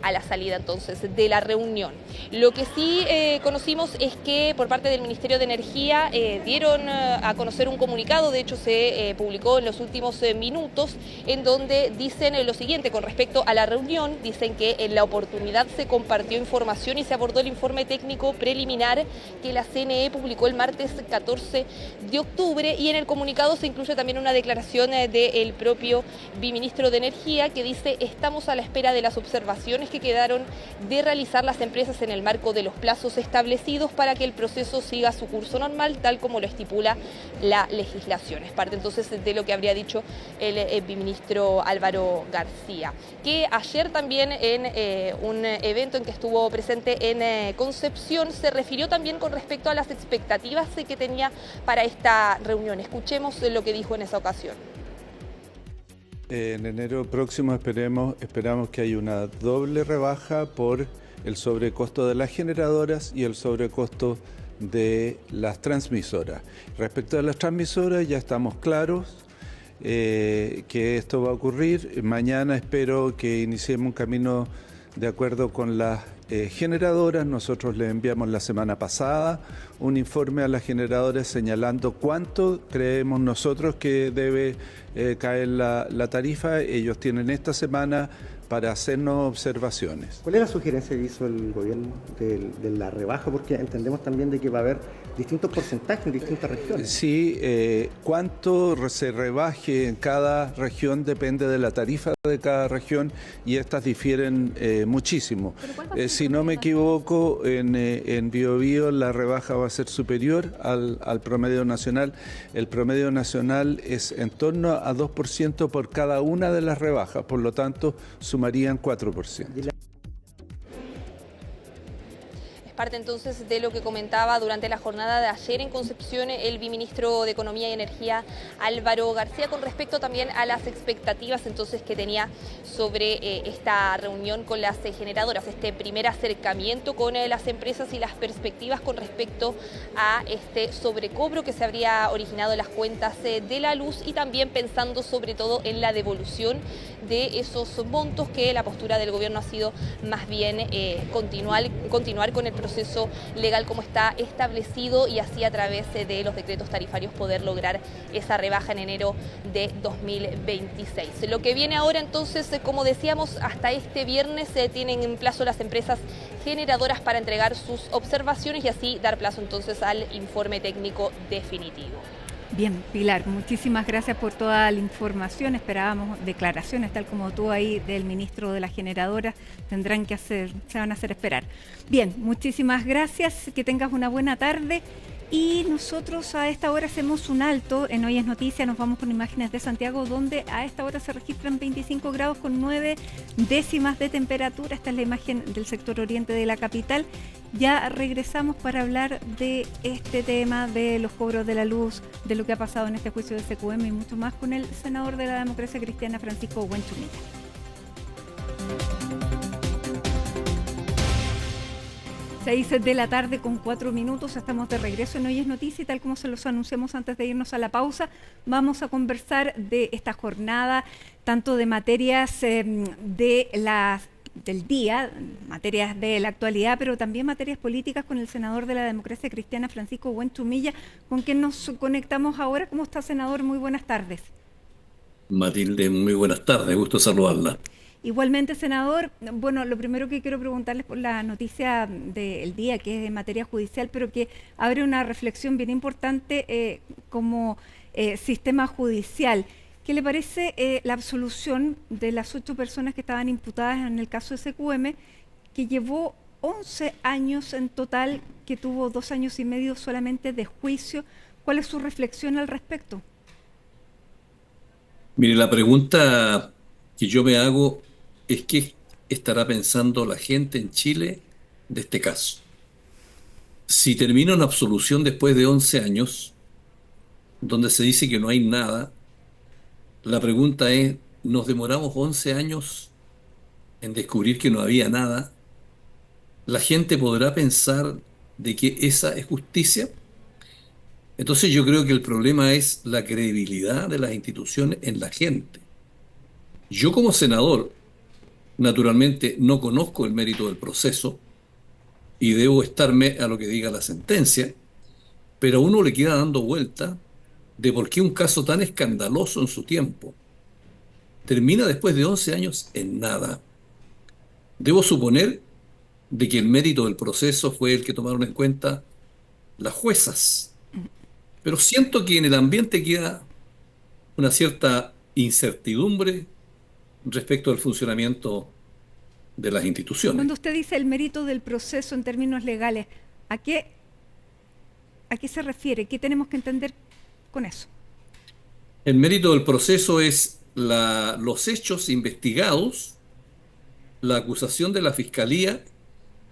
a la salida entonces de la reunión. Lo que sí conocimos es que por parte del Ministerio de Energía dieron a conocer un comunicado, de hecho se publicó en los últimos minutos, en donde dicen lo siguiente con respecto a la reunión. Dicen que en la oportunidad se compartió información y se abordó el informe técnico preliminar que la CNE publicó el martes 14 de octubre, y en el comunicado se incluye también una declaración del propio viceministro de Energía que dice: estamos a la espera de las observaciones que quedaron de realizar las empresas en el marco de los plazos establecidos para que el proceso siga su curso normal, tal como lo estipula la legislación. Es parte entonces de lo que habría dicho el viceministro Álvaro García, que ayer también en un evento en que estuvo presente en Concepción se refirió también con respecto a las expectativas que tenía para esta reunión. Escuchemos lo que dijo en esa ocasión. En enero próximo esperamos que haya una doble rebaja por el sobrecosto de las generadoras y el sobrecosto de las transmisoras. Respecto a las transmisoras ya estamos claros que esto va a ocurrir. Mañana espero que iniciemos un camino de acuerdo con las generadoras. Nosotros le enviamos la semana pasada un informe a las generadoras señalando cuánto creemos nosotros que debe caer la tarifa. Ellos tienen esta semana para hacernos observaciones. ¿Cuál es la sugerencia que hizo el gobierno de la rebaja? Porque entendemos también de que va a haber distintos porcentajes en distintas regiones. Sí, cuánto se rebaje en cada región depende de la tarifa de cada región y estas difieren muchísimo. Si no me equivoco, en Biobío la rebaja va a ser superior al promedio nacional. El promedio nacional es en torno a 2% por cada una de las rebajas, por lo tanto sumarían 4%. Parte entonces de lo que comentaba durante la jornada de ayer en Concepción el viceministro de Economía y Energía Álvaro García con respecto también a las expectativas entonces que tenía sobre esta reunión con las generadoras, este primer acercamiento con las empresas y las perspectivas con respecto a este sobrecobro que se habría originado en las cuentas de la luz y también pensando sobre todo en la devolución de esos montos, que la postura del gobierno ha sido más bien continuar con el proceso legal como está establecido y así a través de los decretos tarifarios poder lograr esa rebaja en enero de 2026. Lo que viene ahora entonces, como decíamos, hasta este viernes tienen en plazo las empresas generadoras para entregar sus observaciones y así dar plazo entonces al informe técnico definitivo. Bien, Pilar, muchísimas gracias por toda la información. Esperábamos declaraciones, tal como tú ahí, del ministro de la generadora. Se van a hacer esperar. Bien, muchísimas gracias. Que tengas una buena tarde. Y nosotros a esta hora hacemos un alto en Hoy es Noticia, nos vamos con imágenes de Santiago, donde a esta hora se registran 25 grados con 9 décimas de temperatura. Esta es la imagen del sector oriente de la capital. Ya regresamos para hablar de este tema, de los cobros de la luz, de lo que ha pasado en este juicio de SQM y mucho más con el senador de la Democracia Cristiana, Francisco Huenchumilla. 6 de la tarde con 4 minutos, estamos de regreso en Hoy es Noticia y tal como se los anunciamos antes de irnos a la pausa, vamos a conversar de esta jornada, tanto de materias del día, materias de la actualidad, pero también materias políticas con el senador de la Democracia Cristiana, Francisco Huenchumilla, con quien nos conectamos ahora. ¿Cómo está, senador? Muy buenas tardes. Matilde, muy buenas tardes, gusto saludarla. Igualmente, senador, bueno, lo primero que quiero preguntarles por la noticia del día, que es en materia judicial, pero que abre una reflexión bien importante como sistema judicial. ¿Qué le parece la absolución de las 8 personas que estaban imputadas en el caso de SQM, que llevó 11 años en total, que tuvo 2 años y medio solamente de juicio? ¿Cuál es su reflexión al respecto? Mire, la pregunta que yo me hago es qué estará pensando la gente en Chile de este caso. Si termina una absolución después de 11 años, donde se dice que no hay nada, la pregunta es, ¿nos demoramos 11 años en descubrir que no había nada? ¿La gente podrá pensar de que esa es justicia? Entonces yo creo que el problema es la credibilidad de las instituciones en la gente. Yo como senador, naturalmente no conozco el mérito del proceso y debo estarme a lo que diga la sentencia, pero a uno le queda dando vuelta de por qué un caso tan escandaloso en su tiempo termina después de 11 años en nada. Debo suponer de que el mérito del proceso fue el que tomaron en cuenta las juezas, pero siento que en el ambiente queda una cierta incertidumbre respecto al funcionamiento de las instituciones. Cuando usted dice el mérito del proceso en términos legales, ¿a qué se refiere? ¿Qué tenemos que entender con eso? El mérito del proceso es los hechos investigados, la acusación de la Fiscalía,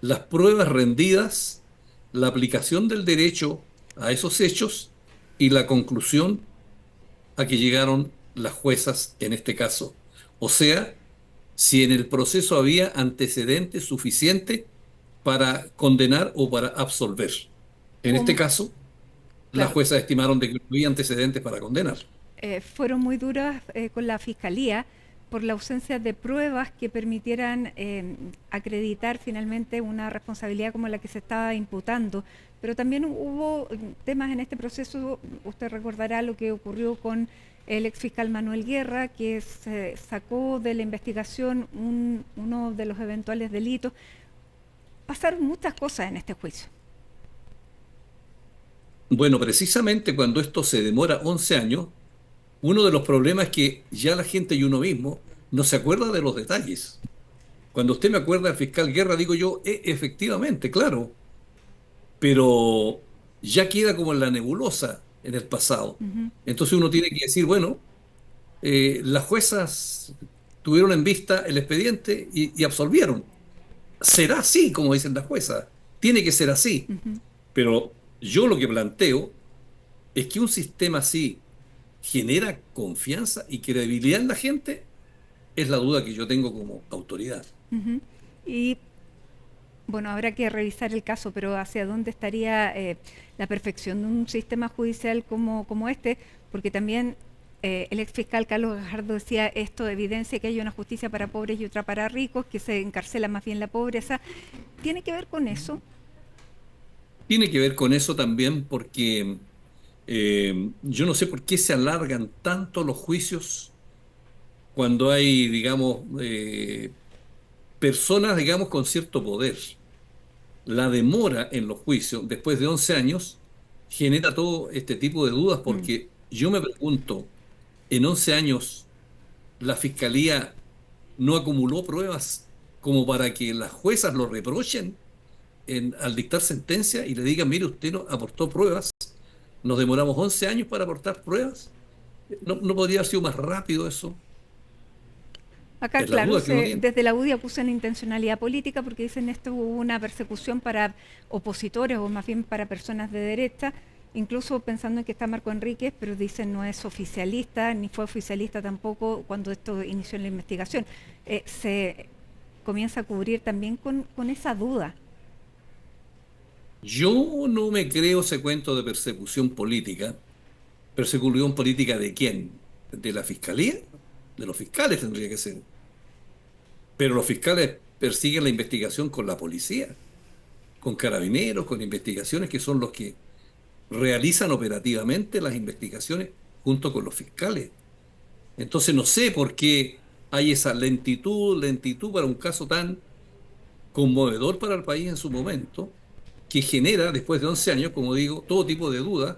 las pruebas rendidas, la aplicación del derecho a esos hechos y la conclusión a que llegaron las juezas en este caso. O sea, si en el proceso había antecedentes suficientes para condenar o para absolver. En este caso, las juezas estimaron de que no había antecedentes para condenar. Fueron muy duras con la Fiscalía, por la ausencia de pruebas que permitieran acreditar finalmente una responsabilidad como la que se estaba imputando. Pero también hubo temas en este proceso, usted recordará lo que ocurrió con el exfiscal Manuel Guerra, que se sacó de la investigación uno de los eventuales delitos. Pasaron muchas cosas en este juicio. Bueno, precisamente cuando esto se demora 11 años, uno de los problemas es que ya la gente y uno mismo no se acuerda de los detalles. Cuando usted me acuerda del fiscal Guerra, digo yo, efectivamente, claro, pero ya queda como en la nebulosa en el pasado. Entonces uno tiene que decir, bueno, las juezas tuvieron en vista el expediente y absolvieron. Será así, como dicen las juezas, tiene que ser así. Pero yo lo que planteo es que un sistema así genera confianza y credibilidad en la gente, es la duda que yo tengo como autoridad. Y bueno, habrá que revisar el caso, pero ¿hacia dónde estaría la perfección de un sistema judicial como este? Porque también el exfiscal Carlos Gajardo decía, esto evidencia que hay una justicia para pobres y otra para ricos, que se encarcela más bien la pobreza. ¿Tiene que ver con eso? Tiene que ver con eso también porque yo no sé por qué se alargan tanto los juicios cuando hay, digamos, personas, digamos, con cierto poder. La demora en los juicios, después de 11 años, genera todo este tipo de dudas porque yo me pregunto, en 11 años, ¿la Fiscalía no acumuló pruebas como para que las juezas lo reprochen al dictar sentencia y le digan, mire, usted no aportó pruebas, nos demoramos 11 años para aportar pruebas? ¿No podría haber sido más rápido eso? Acá, claro, desde la UDI acusan intencionalidad política porque dicen esto hubo una persecución para opositores o más bien para personas de derecha, incluso pensando en que está Marco Enríquez, pero dicen no es oficialista, ni fue oficialista tampoco cuando esto inició en la investigación. Se comienza a cubrir también con esa duda. Yo no me creo ese cuento de persecución política. ¿Persecución política de quién? ¿De la Fiscalía? De los fiscales tendría que ser. Pero los fiscales persiguen la investigación con la policía, con carabineros, con investigaciones que son los que realizan operativamente las investigaciones junto con los fiscales. Entonces no sé por qué hay esa lentitud para un caso tan conmovedor para el país en su momento, que genera, después de 11 años, como digo, todo tipo de dudas,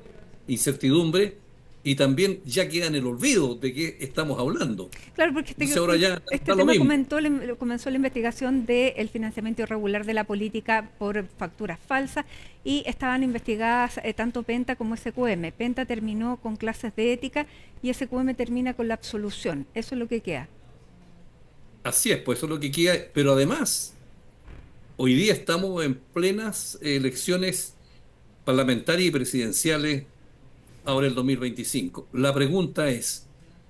incertidumbre, y también ya queda en el olvido de qué estamos hablando. Claro, porque este tema comenzó la investigación del financiamiento irregular de la política por facturas falsas y estaban investigadas tanto Penta como SQM. Penta terminó con clases de ética y SQM termina con la absolución. Eso es lo que queda. Así es, pues eso es lo que queda. Pero además, hoy día estamos en plenas elecciones parlamentarias y presidenciales ahora el 2025. La pregunta es,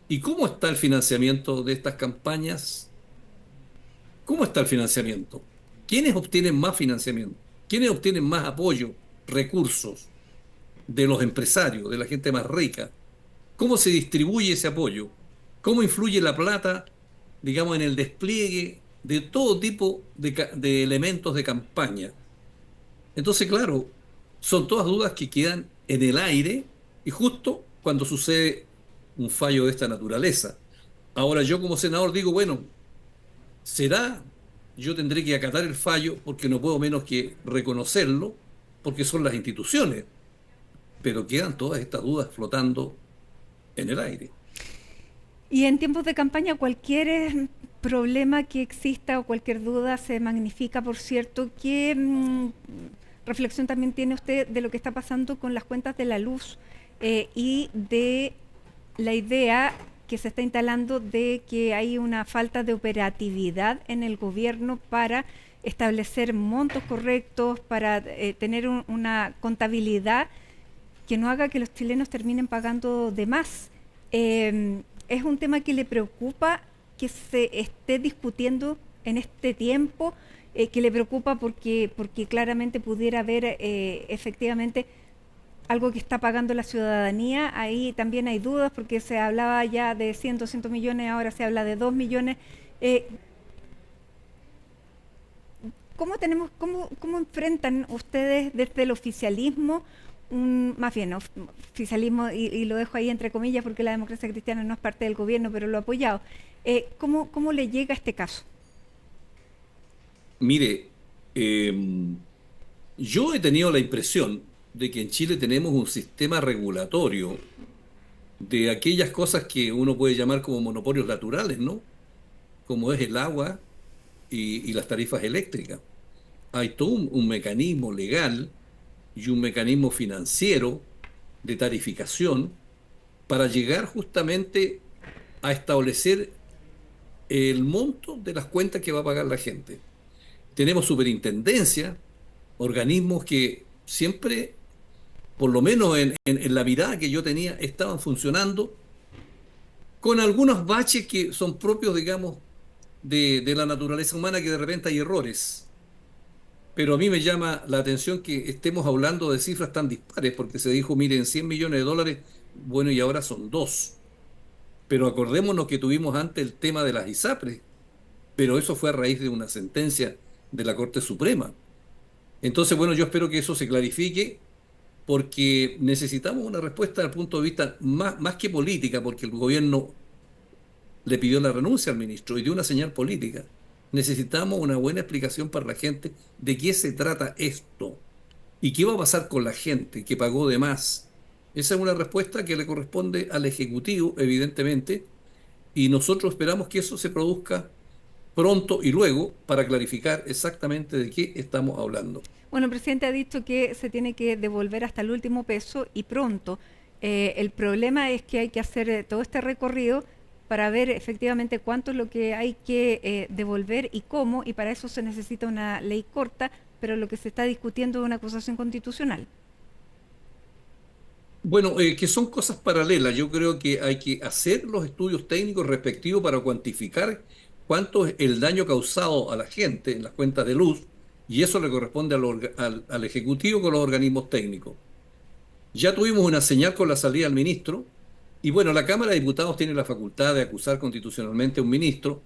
¿y cómo está el financiamiento de estas campañas? ¿Cómo está el financiamiento? ¿Quiénes obtienen más financiamiento? ¿Quiénes obtienen más apoyo, recursos de los empresarios, de la gente más rica? ¿Cómo se distribuye ese apoyo? ¿Cómo influye la plata, digamos, en el despliegue de todo tipo de elementos de campaña? Entonces, claro, son todas dudas que quedan en el aire y justo cuando sucede un fallo de esta naturaleza. Ahora yo como senador digo, bueno, será, yo tendré que acatar el fallo porque no puedo menos que reconocerlo, porque son las instituciones, pero quedan todas estas dudas flotando en el aire. Y en tiempos de campaña cualquier problema que exista o cualquier duda se magnifica, por cierto. ¿Qué reflexión también tiene usted de lo que está pasando con las cuentas de la luz? Y de la idea que se está instalando de que hay una falta de operatividad en el gobierno para establecer montos correctos, para tener una contabilidad que no haga que los chilenos terminen pagando de más. ¿Es un tema que le preocupa que se esté discutiendo en este tiempo? ¿Que le preocupa porque claramente pudiera haber efectivamente algo que está pagando la ciudadanía. Ahí también hay dudas porque se hablaba ya de 100, 200 millones, ahora se habla de 2 millones. ¿Cómo enfrentan ustedes desde el oficialismo, más bien oficialismo, y lo dejo ahí entre comillas porque la Democracia Cristiana no es parte del gobierno, pero lo ha apoyado? ¿Cómo le llega este caso? Mire, yo he tenido la impresión de que en Chile tenemos un sistema regulatorio de aquellas cosas que uno puede llamar como monopolios naturales, ¿no? Como es el agua y las tarifas eléctricas. Hay todo un mecanismo legal y un mecanismo financiero de tarificación para llegar justamente a establecer el monto de las cuentas que va a pagar la gente. Tenemos superintendencia, organismos que siempre, por lo menos en la mirada que yo tenía, estaban funcionando con algunos baches que son propios, digamos, de la naturaleza humana, que de repente hay errores. Pero a mí me llama la atención que estemos hablando de cifras tan dispares, porque se dijo, miren, 100 millones de dólares, bueno, y ahora son 2. Pero acordémonos que tuvimos antes el tema de las ISAPRES, pero eso fue a raíz de una sentencia de la Corte Suprema. Entonces, bueno, yo espero que eso se clarifique, porque necesitamos una respuesta desde el punto de vista más que política, porque el gobierno le pidió la renuncia al ministro y dio una señal política. Necesitamos una buena explicación para la gente de qué se trata esto y qué va a pasar con la gente que pagó de más. Esa es una respuesta que le corresponde al Ejecutivo, evidentemente, y nosotros esperamos que eso se produzca pronto y luego para clarificar exactamente de qué estamos hablando. Bueno, el presidente ha dicho que se tiene que devolver hasta el último peso y pronto. El problema es que hay que hacer todo este recorrido para ver efectivamente cuánto es lo que hay que devolver y cómo, y para eso se necesita una ley corta, pero lo que se está discutiendo es una acusación constitucional. Bueno, que son cosas paralelas. Yo creo que hay que hacer los estudios técnicos respectivos para cuantificar cuánto es el daño causado a la gente en las cuentas de luz, y eso le corresponde al Ejecutivo con los organismos técnicos. Ya tuvimos una señal con la salida del ministro, y bueno, la Cámara de Diputados tiene la facultad de acusar constitucionalmente a un ministro,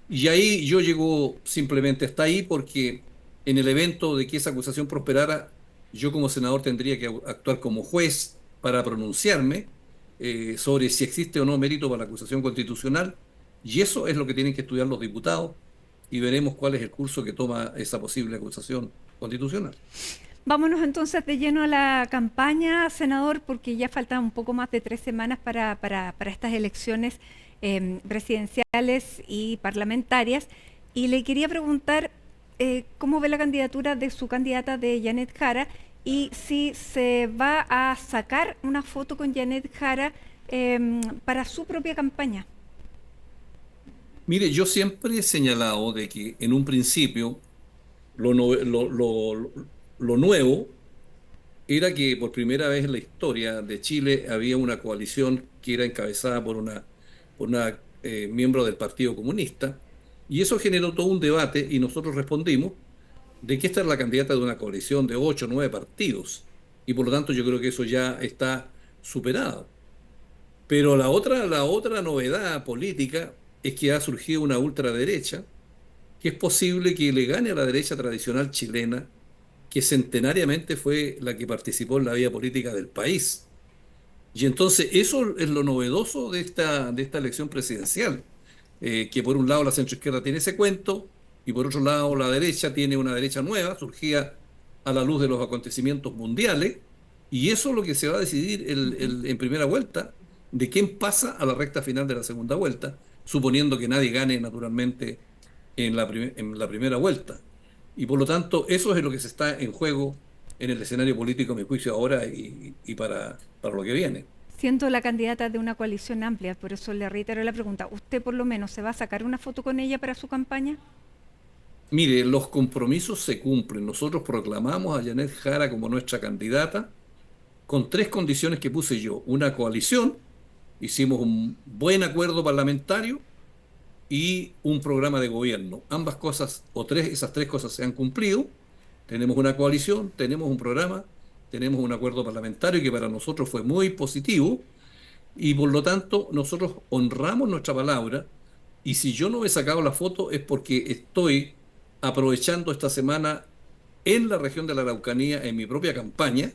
y ahí yo llego simplemente hasta ahí, porque en el evento de que esa acusación prosperara, yo como senador tendría que actuar como juez para pronunciarme sobre si existe o no mérito para la acusación constitucional, y eso es lo que tienen que estudiar los diputados, y veremos cuál es el curso que toma esa posible acusación constitucional. Vámonos entonces de lleno a la campaña, senador, porque ya faltan un poco más de 3 semanas para estas elecciones presidenciales y parlamentarias. Y le quería preguntar cómo ve la candidatura de su candidata, de Janet Jara, y si se va a sacar una foto con Janet Jara para su propia campaña. Mire, yo siempre he señalado de que en un principio lo nuevo era que por primera vez en la historia de Chile había una coalición que era encabezada por una miembro del Partido Comunista, y eso generó todo un debate, y nosotros respondimos de que esta es la candidata de una coalición de 8 o 9 partidos, y por lo tanto yo creo que eso ya está superado. Pero la otra novedad política es que ha surgido una ultraderecha, que es posible que le gane a la derecha tradicional chilena, que centenariamente fue la que participó en la vida política del país. Y entonces eso es lo novedoso de esta elección presidencial, que por un lado la centroizquierda tiene ese cuento, y por otro lado la derecha tiene una derecha nueva, surgida a la luz de los acontecimientos mundiales, y eso es lo que se va a decidir en primera vuelta, de quién pasa a la recta final de la segunda vuelta, suponiendo que nadie gane naturalmente en la primera vuelta. Y por lo tanto, eso es lo que se está en juego en el escenario político, a mi juicio, ahora y para lo que viene. Siendo la candidata de una coalición amplia, por eso le reitero la pregunta, ¿usted por lo menos se va a sacar una foto con ella para su campaña? Mire, los compromisos se cumplen. Nosotros proclamamos a Janet Jara como nuestra candidata con 3 condiciones que puse yo. Una coalición, hicimos un buen acuerdo parlamentario y un programa de gobierno. Ambas cosas, esas 3 cosas se han cumplido. Tenemos una coalición, tenemos un programa tenemos un acuerdo parlamentario que para nosotros fue muy positivo y por lo tanto nosotros honramos nuestra palabra y si yo no he sacado la foto es porque estoy aprovechando esta semana en la región de la Araucanía en mi propia campaña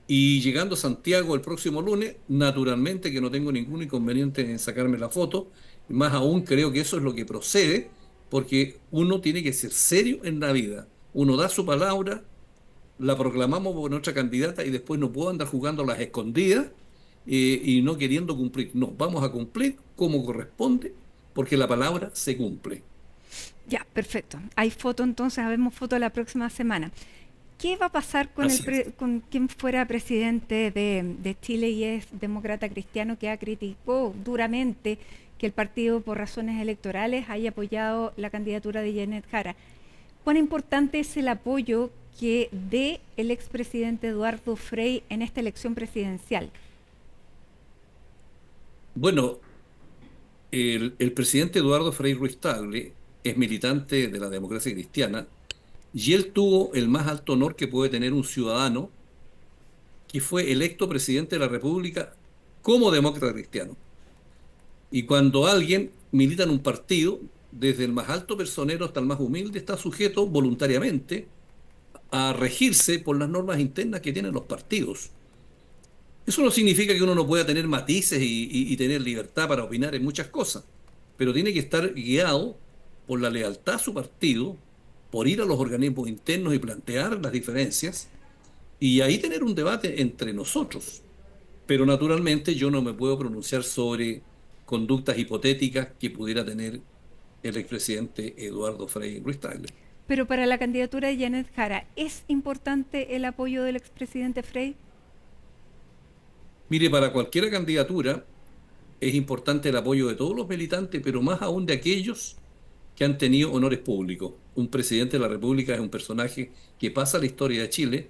y llegando a Santiago el próximo lunes, naturalmente que no tengo ningún inconveniente en sacarme la foto, más aún creo que eso es lo que procede, porque uno tiene que ser serio en la vida, uno da su palabra, la proclamamos por nuestra candidata y después no puedo andar jugando a las escondidas y no queriendo cumplir, no, vamos a cumplir como corresponde, porque la palabra se cumple. Ya, perfecto. Hay foto entonces, habemos foto la próxima semana. ¿Qué va a pasar con, con quien fuera presidente de Chile y es demócrata cristiano que criticó duramente que el partido por razones electorales haya apoyado la candidatura de Janet Jara? ¿Cuán importante es el apoyo que dé el expresidente Eduardo Frei en esta elección presidencial? Bueno, el presidente Eduardo Frei Ruiz-Tagle es militante de la democracia cristiana y él tuvo el más alto honor que puede tener un ciudadano que fue electo presidente de la República como demócrata cristiano. Y cuando alguien milita en un partido, desde el más alto personero hasta el más humilde, está sujeto voluntariamente a regirse por las normas internas que tienen los partidos. Eso no significa que uno no pueda tener matices y tener libertad para opinar en muchas cosas, pero tiene que estar guiado por la lealtad a su partido, por ir a los organismos internos y plantear las diferencias, y ahí tener un debate entre nosotros. Pero naturalmente yo no me puedo pronunciar sobre conductas hipotéticas que pudiera tener el expresidente Eduardo Frei Ruiz-Tagle. Pero para la candidatura de Janet Jara, ¿es importante el apoyo del expresidente Frei? Mire, para cualquier candidatura es importante el apoyo de todos los militantes, pero más aún de aquellos que han tenido honores públicos. Un presidente de la República es un personaje que pasa a la historia de Chile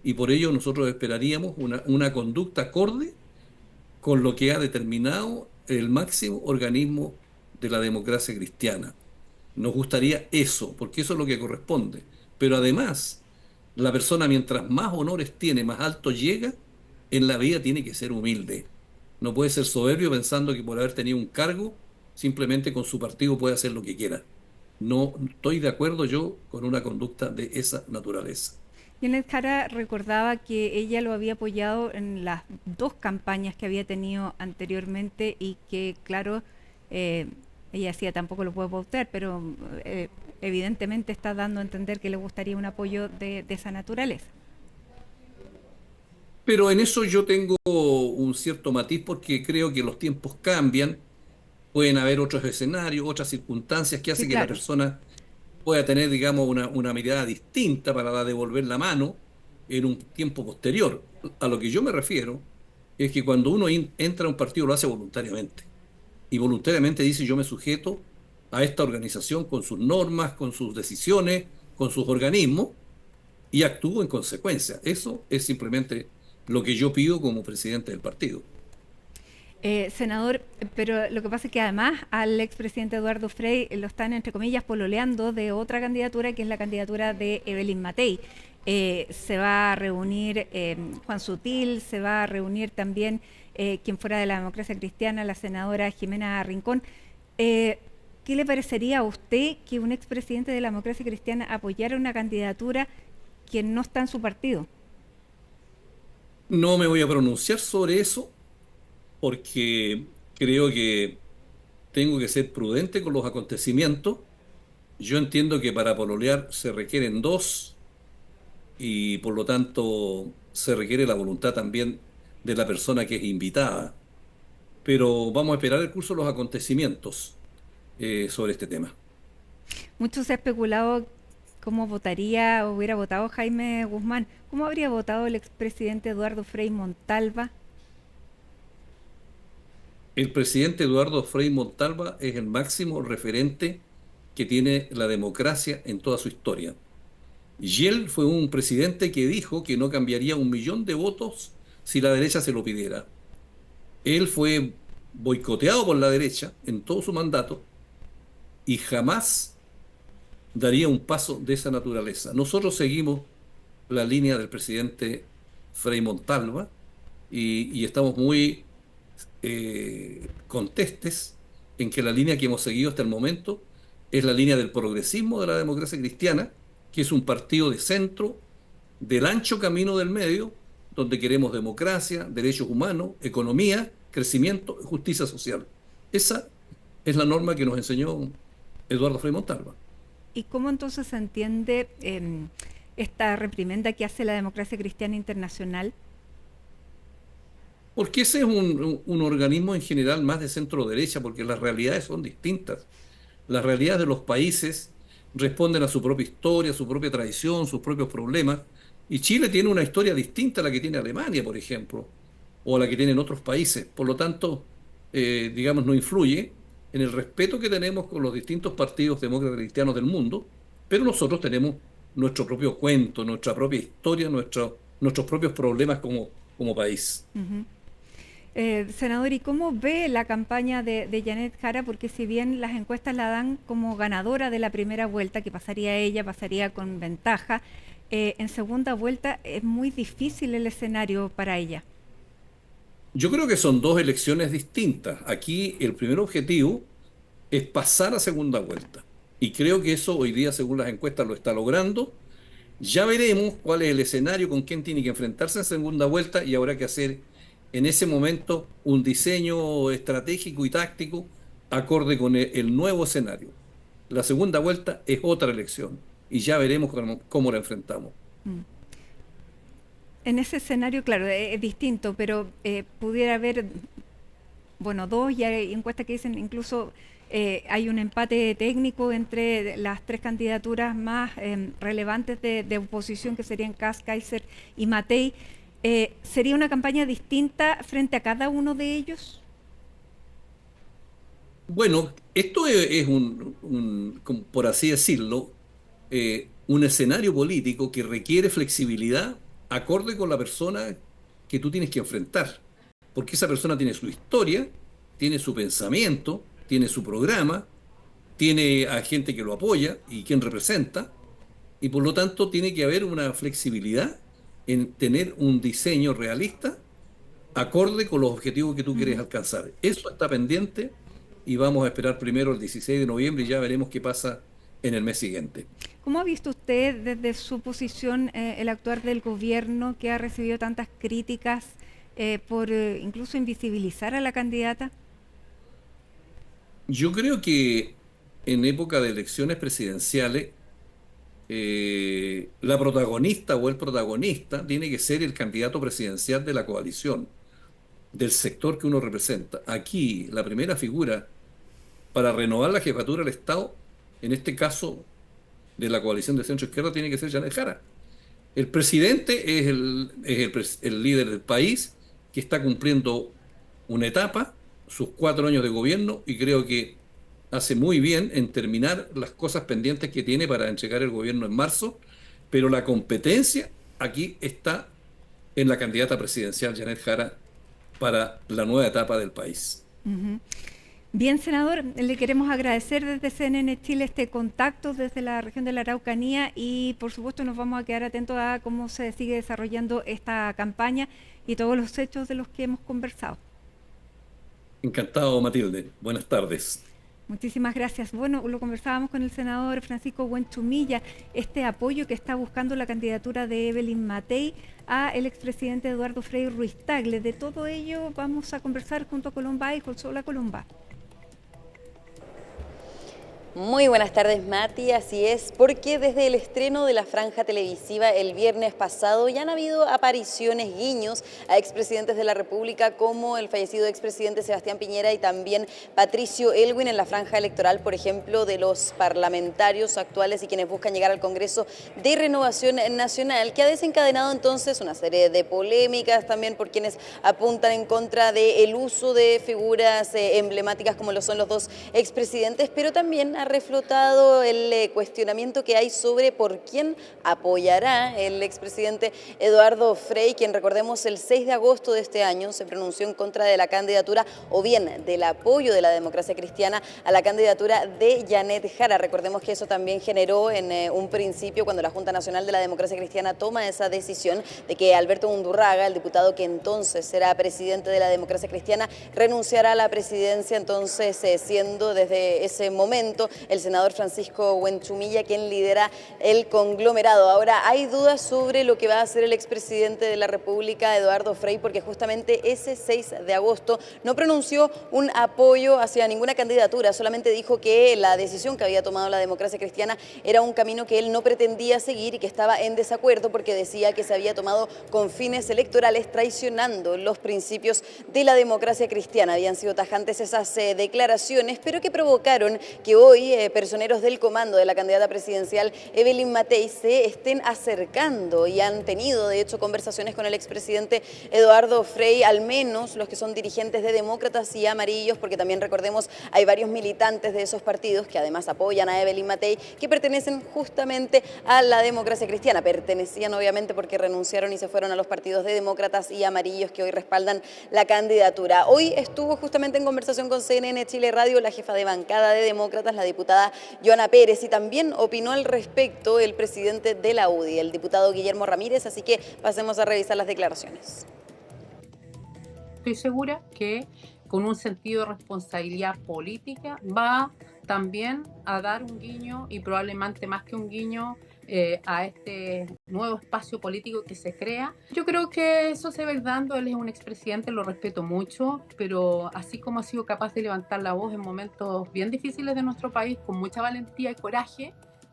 y por ello nosotros esperaríamos una conducta acorde con lo que ha determinado el máximo organismo de la democracia cristiana. Nos gustaría eso, porque eso es lo que corresponde. Pero además, la persona mientras más honores tiene, más alto llega, en la vida tiene que ser humilde. No puede ser soberbio pensando que por haber tenido un cargo, simplemente con su partido puede hacer lo que quiera. No estoy de acuerdo yo con una conducta de esa naturaleza. Janet Jara recordaba que ella lo había apoyado en las dos campañas que había tenido anteriormente y que, claro, ella decía tampoco lo puede votar, pero evidentemente está dando a entender que le gustaría un apoyo de esa naturaleza. Pero en eso yo tengo un cierto matiz porque creo que los tiempos cambian, pueden haber otros escenarios, otras circunstancias que hacen que la persona pueda tener, digamos, una mirada distinta para devolver la mano en un tiempo posterior. A lo que yo me refiero es que cuando uno entra a un partido lo hace voluntariamente. Y voluntariamente dice yo me sujeto a esta organización con sus normas, con sus decisiones, con sus organismos y actúo en consecuencia. Eso es simplemente lo que yo pido como presidente del partido. Senador, pero lo que pasa es que además al expresidente Eduardo Frei lo están, entre comillas, pololeando de otra candidatura que es la candidatura de Evelyn Matei. Se va a reunir Juan Sutil, se va a reunir también quien fuera de la democracia cristiana, la senadora Jimena Rincón. ¿Qué le parecería a usted que un expresidente de la democracia cristiana apoyara una candidatura que no está en su partido? No me voy a pronunciar sobre eso porque creo que tengo que ser prudente con los acontecimientos. Yo entiendo que para pololear se requieren dos y por lo tanto se requiere la voluntad también de la persona que es invitada. Pero vamos a esperar el curso de los acontecimientos sobre este tema. Mucho se ha especulado cómo votaría o hubiera votado Jaime Guzmán. ¿Cómo habría votado el expresidente Eduardo Frei Montalva? El presidente Eduardo Frei Montalva es el máximo referente que tiene la democracia en toda su historia. Y él fue un presidente que dijo que no cambiaría 1 millón de votos si la derecha se lo pidiera. Él fue boicoteado por la derecha en todo su mandato y jamás daría un paso de esa naturaleza. Nosotros seguimos la línea del presidente Frei Montalva, y estamos muy contestes en que la línea que hemos seguido hasta el momento es la línea del progresismo de la democracia cristiana, que es un partido de centro, del ancho camino del medio, donde queremos democracia, derechos humanos, economía, crecimiento y justicia social. Esa es la norma que nos enseñó Eduardo Frei Montalva. ¿Y cómo entonces se entiende esta reprimenda que hace la Democracia Cristiana Internacional? Porque ese es un organismo en general más de centro derecha, porque las realidades son distintas. Las realidades de los países responden a su propia historia, su propia tradición, sus propios problemas. Y Chile tiene una historia distinta a la que tiene Alemania, por ejemplo, o a la que tienen otros países. Por lo tanto, digamos, no influye en el respeto que tenemos con los distintos partidos demócratas cristianos del mundo, pero nosotros tenemos nuestro propio cuento, nuestra propia historia, nuestros propios problemas como país. Senador, ¿y cómo ve la campaña de Janet Jara? Porque si bien las encuestas la dan como ganadora de la primera vuelta, que pasaría ella, pasaría con ventaja, en segunda vuelta es muy difícil el escenario para ella. Yo creo que son dos elecciones distintas. Aquí el primer objetivo es pasar a segunda vuelta. Y creo que eso hoy día, según las encuestas, lo está logrando. Ya veremos cuál es el escenario, con quién tiene que enfrentarse en segunda vuelta, y habrá que hacer en ese momento un diseño estratégico y táctico acorde con el nuevo escenario. La segunda vuelta es otra elección y ya veremos cómo la enfrentamos. En ese escenario, claro, es distinto, pero pudiera haber, bueno, dos, y hay encuestas que dicen incluso hay un empate técnico entre las tres candidaturas más relevantes de oposición, que serían Kast, Kaiser y Matei. ¿Sería una campaña distinta frente a cada uno de ellos? Bueno, esto es por así decirlo, un escenario político que requiere flexibilidad acorde con la persona que tú tienes que enfrentar. Porque esa persona tiene su historia, tiene su pensamiento, tiene su programa, tiene a gente que lo apoya y quien representa, y por lo tanto tiene que haber una flexibilidad en tener un diseño realista acorde con los objetivos que tú quieres alcanzar. Eso está pendiente y vamos a esperar primero el 16 de noviembre y ya veremos qué pasa en el mes siguiente. ¿Cómo ha visto usted desde su posición el actuar del gobierno, que ha recibido tantas críticas por incluso invisibilizar a la candidata? Yo creo que en época de elecciones presidenciales la protagonista o el protagonista tiene que ser el candidato presidencial de la coalición, del sector que uno representa. Aquí la primera figura para renovar la jefatura del Estado, en este caso de la coalición de centro izquierda, tiene que ser Janet Jara. El presidente es el líder del país, que está cumpliendo una etapa, sus 4 años de gobierno, y creo que hace muy bien en terminar las cosas pendientes que tiene para entregar el gobierno en marzo, pero la competencia aquí está en la candidata presidencial Janet Jara para la nueva etapa del país. Bien, senador, le queremos agradecer desde CNN Chile este contacto desde la región de la Araucanía, y por supuesto nos vamos a quedar atentos a cómo se sigue desarrollando esta campaña y todos los hechos de los que hemos conversado. Encantado, Matilde. Buenas tardes. Muchísimas gracias. Bueno, lo conversábamos con el senador Francisco Buenchumilla, este apoyo que está buscando la candidatura de Evelyn Matei a el expresidente Eduardo Frei Ruiz-Tagle. De todo ello vamos a conversar junto a Colomba y Josué Colomba. Muy buenas tardes, Mati, así es, porque desde el estreno de la franja televisiva el viernes pasado ya han habido apariciones, guiños a expresidentes de la República como el fallecido expresidente Sebastián Piñera y también Patricio Elwin en la franja electoral, por ejemplo, de los parlamentarios actuales y quienes buscan llegar al Congreso de Renovación Nacional, que ha desencadenado entonces una serie de polémicas también por quienes apuntan en contra del uso de figuras emblemáticas como lo son los dos expresidentes, pero también ha reflotado el cuestionamiento que hay sobre por quién apoyará el expresidente Eduardo Frei, quien, recordemos, el 6 de agosto de este año se pronunció en contra de la candidatura o bien del apoyo de la democracia cristiana a la candidatura de Janet Jara. Recordemos que eso también generó en un principio, cuando la Junta Nacional de la Democracia Cristiana toma esa decisión de que Alberto Undurraga, el diputado que entonces será presidente de la Democracia Cristiana, renunciará a la presidencia, entonces siendo desde ese momento el senador Francisco Huenchumilla quien lidera el conglomerado. Ahora, hay dudas sobre lo que va a hacer el expresidente de la República, Eduardo Frei, porque justamente ese 6 de agosto no pronunció un apoyo hacia ninguna candidatura, solamente dijo que la decisión que había tomado la Democracia Cristiana era un camino que él no pretendía seguir y que estaba en desacuerdo porque decía que se había tomado con fines electorales, traicionando los principios de la democracia cristiana. Habían sido tajantes esas declaraciones, pero que provocaron que hoy personeros del comando de la candidata presidencial Evelyn Matei se estén acercando y han tenido, de hecho, conversaciones con el expresidente Eduardo Frei, al menos los que son dirigentes de Demócratas y Amarillos, porque también, recordemos, hay varios militantes de esos partidos que además apoyan a Evelyn Matei, que pertenecen justamente a la democracia cristiana. Pertenecían obviamente porque renunciaron y se fueron a los partidos de Demócratas y Amarillos que hoy respaldan la candidatura. Hoy estuvo justamente en conversación con CNN Chile Radio la jefa de bancada de Demócratas, la diputada Joana Pérez, y también opinó al respecto el presidente de la UDI, el diputado Guillermo Ramírez, así que pasemos a revisar las declaraciones. Estoy segura que con un sentido de responsabilidad política va también a dar un guiño, y probablemente más que un guiño, a este nuevo espacio político que se crea. Yo creo que eso se va a ir dando. Él es un expresidente, lo respeto mucho, pero así como ha sido capaz de levantar la voz en momentos bien difíciles de nuestro país, con mucha valentía y coraje,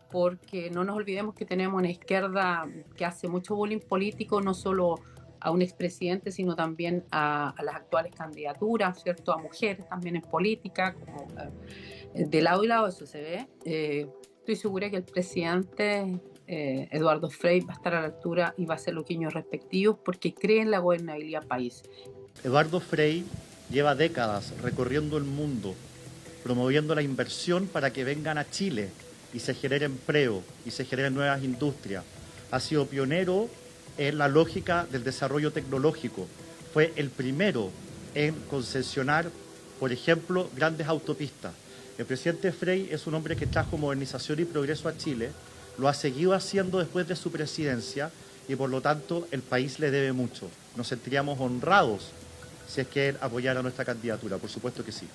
porque no nos olvidemos que tenemos una izquierda que hace mucho bullying político, no solo a un expresidente, sino también a las actuales candidaturas, ¿cierto? A mujeres también en política, como de lado y lado eso se ve. Estoy segura que el presidente Eduardo Frei va a estar a la altura y va a hacer los guiños respectivos porque cree en la gobernabilidad del país. Eduardo Frei lleva décadas recorriendo el mundo, promoviendo la inversión para que vengan a Chile y se genere empleo y se generen nuevas industrias. Ha sido pionero en la lógica del desarrollo tecnológico. Fue el primero en concesionar, por ejemplo, grandes autopistas. El presidente Frei es un hombre que trajo modernización y progreso a Chile, lo ha seguido haciendo después de su presidencia y por lo tanto el país le debe mucho. Nos sentiríamos honrados si es que él apoyara nuestra candidatura, por supuesto que sí.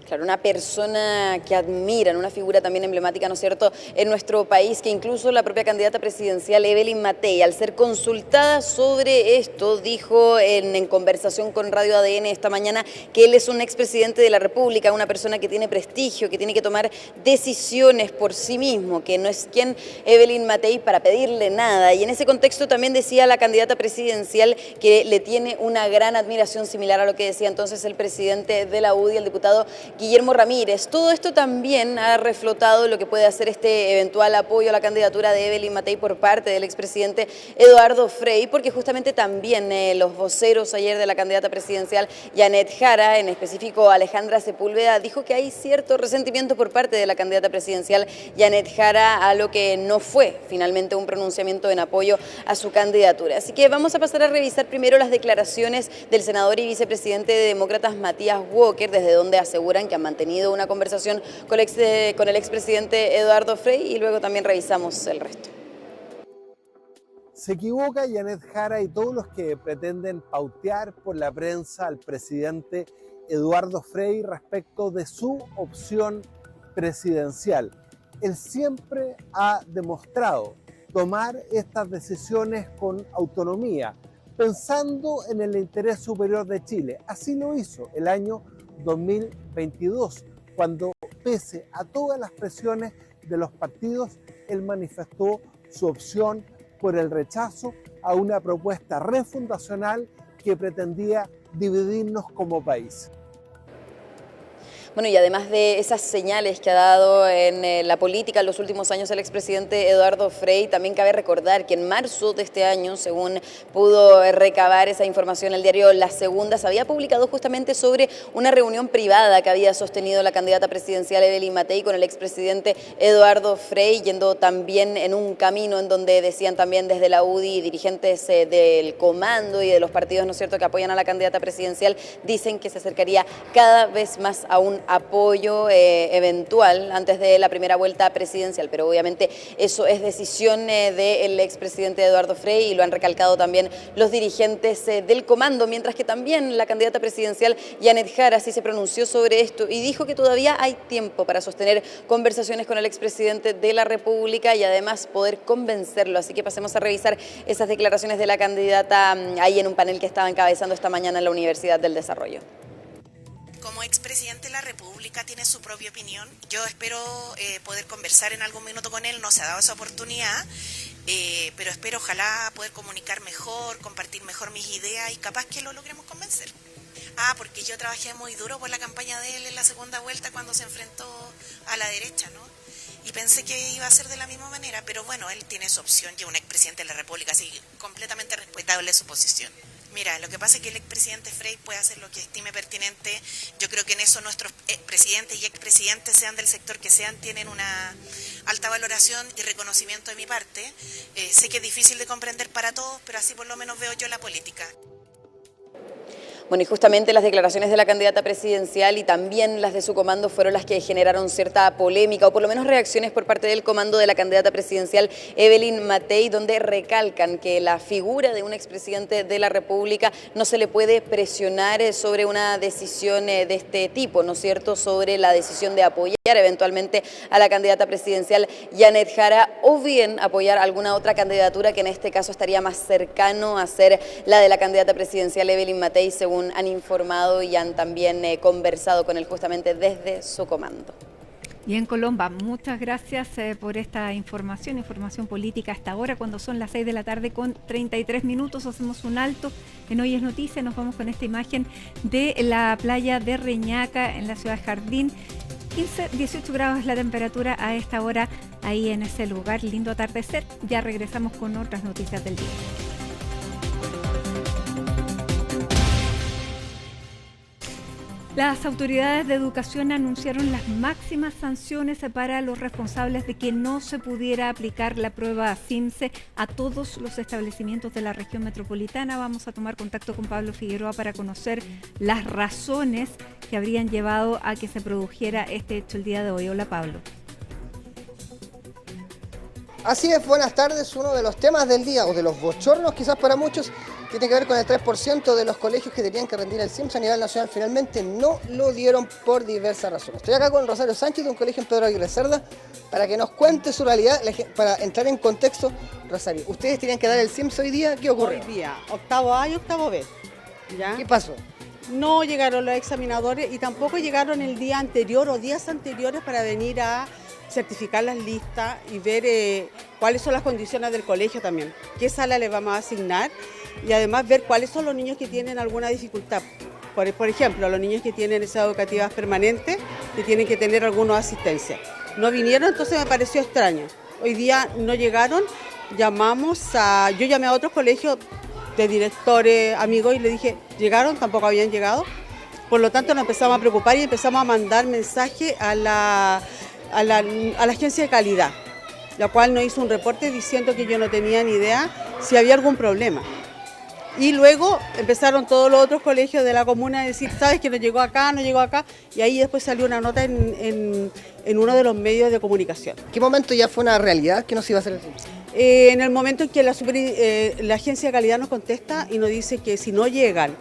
Claro, una persona que admiran, una figura también emblemática, ¿no es cierto?, en nuestro país, que incluso la propia candidata presidencial Evelyn Matei, al ser consultada sobre esto, dijo en conversación con Radio ADN esta mañana que él es un expresidente de la República, una persona que tiene prestigio, que tiene que tomar decisiones por sí mismo, que no es quien Evelyn Matei para pedirle nada. Y en ese contexto también decía la candidata presidencial que le tiene una gran admiración, similar a lo que decía entonces el presidente de la UDI, el diputado Guillermo Ramírez. Todo esto también ha reflotado lo que puede hacer este eventual apoyo a la candidatura de Evelyn Matei por parte del expresidente Eduardo Frei, porque justamente también los voceros ayer de la candidata presidencial Janet Jara, en específico Alejandra Sepúlveda, dijo que hay cierto resentimiento por parte de la candidata presidencial Janet Jara a lo que no fue finalmente un pronunciamiento en apoyo a su candidatura. Así que vamos a pasar a revisar primero las declaraciones del senador y vicepresidente de Demócratas Matías Walker, desde donde aseguran que han mantenido una conversación con el expresidente Eduardo Frei, y luego también revisamos el resto. Se equivoca Janet Jara y todos los que pretenden pautear por la prensa al presidente Eduardo Frei respecto de su opción presidencial. Él siempre ha demostrado tomar estas decisiones con autonomía, pensando en el interés superior de Chile. Así lo hizo el año 2022, cuando pese a todas las presiones de los partidos, él manifestó su opción por el rechazo a una propuesta refundacional que pretendía dividirnos como país. Bueno, y además de esas señales que ha dado en la política en los últimos años el expresidente Eduardo Frei, también cabe recordar que en marzo de este año, según pudo recabar esa información el diario La Segunda, se había publicado justamente sobre una reunión privada que había sostenido la candidata presidencial Evelyn Matei con el expresidente Eduardo Frei, yendo también en un camino en donde decían también desde la UDI dirigentes del comando y de los partidos, ¿no es cierto?, que apoyan a la candidata presidencial, dicen que se acercaría cada vez más a un apoyo eventual antes de la primera vuelta presidencial, pero obviamente eso es decisión del expresidente Eduardo Frei y lo han recalcado también los dirigentes del comando, mientras que también la candidata presidencial Janet Jara sí se pronunció sobre esto y dijo que todavía hay tiempo para sostener conversaciones con el expresidente de la República y además poder convencerlo, así que pasemos a revisar esas declaraciones de la candidata ahí en un panel que estaba encabezando esta mañana en la Universidad del Desarrollo. Como expresidente de la República tiene su propia opinión. Yo espero poder conversar en algún minuto con él, no se ha dado esa oportunidad, pero espero ojalá poder comunicar mejor, compartir mejor mis ideas y capaz que lo logremos convencer. Porque yo trabajé muy duro por la campaña de él en la segunda vuelta cuando se enfrentó a la derecha, ¿no? Y pensé que iba a ser de la misma manera, pero bueno, él tiene su opción, y un expresidente de la República, así completamente respetable su posición. Mira, lo que pasa es que el expresidente Frei puede hacer lo que estime pertinente. Yo creo que en eso nuestros presidentes y expresidentes, sean del sector que sean, tienen una alta valoración y reconocimiento de mi parte. Sé que es difícil de comprender para todos, pero así por lo menos veo yo la política. Bueno, y justamente las declaraciones de la candidata presidencial y también las de su comando fueron las que generaron cierta polémica, o por lo menos reacciones por parte del comando de la candidata presidencial Evelyn Matei, donde recalcan que la figura de un expresidente de la República no se le puede presionar sobre una decisión de este tipo, ¿no es cierto?, sobre la decisión de apoyar eventualmente a la candidata presidencial Janet Jara o bien apoyar alguna otra candidatura que en este caso estaría más cercano a ser la de la candidata presidencial Evelyn Matei, según han informado y han también conversado con él justamente desde su comando. Bien, Colomba, muchas gracias por esta información política hasta ahora, cuando son las 6 de la tarde con 33 minutos. Hacemos un alto en Hoy es Noticia, nos vamos con esta imagen de la playa de Reñaca en la ciudad de Jardín. 18 grados la temperatura a esta hora ahí en ese lugar, lindo atardecer. Ya regresamos con otras noticias del día. Las autoridades de educación anunciaron las máximas sanciones para los responsables de que no se pudiera aplicar la prueba CIMSE a todos los establecimientos de la región metropolitana. Vamos a tomar contacto con Pablo Figueroa para conocer las razones que habrían llevado a que se produjera este hecho el día de hoy. Hola, Pablo. Así es, buenas tardes. Uno de los temas del día, o de los bochornos quizás para muchos, tiene que ver con el 3% de los colegios que tenían que rendir el CIMSE a nivel nacional. Finalmente no lo dieron por diversas razones. Estoy acá con Rosario Sánchez de un colegio en Pedro Aguirre Cerda para que nos cuente su realidad, para entrar en contexto. Rosario, ustedes tenían que dar el CIMSE hoy día, ¿qué ocurrió? Hoy día, octavo A y octavo B. ¿Ya? ¿Qué pasó? No llegaron los examinadores y tampoco llegaron el día anterior o días anteriores para venir a certificar las listas y ver cuáles son las condiciones del colegio también, qué sala le vamos a asignar y además ver cuáles son los niños que tienen alguna dificultad. Por ejemplo, los niños que tienen necesidades educativas permanentes, que tienen que tener alguna asistencia. No vinieron, entonces me pareció extraño. Hoy día no llegaron, yo llamé a otros colegios de directores, amigos, y le dije, ¿llegaron? Tampoco habían llegado. Por lo tanto nos empezamos a preocupar y empezamos a mandar mensaje a la agencia de calidad, la cual nos hizo un reporte diciendo que yo no tenía ni idea si había algún problema. Y luego empezaron todos los otros colegios de la comuna a decir, ¿sabes que no llegó acá, no llegó acá? Y ahí después salió una nota en uno de los medios de comunicación. ¿Qué momento ya fue una realidad que no se iba a hacer el CIMSE? En el momento en que la agencia de calidad nos contesta y nos dice que si no llegan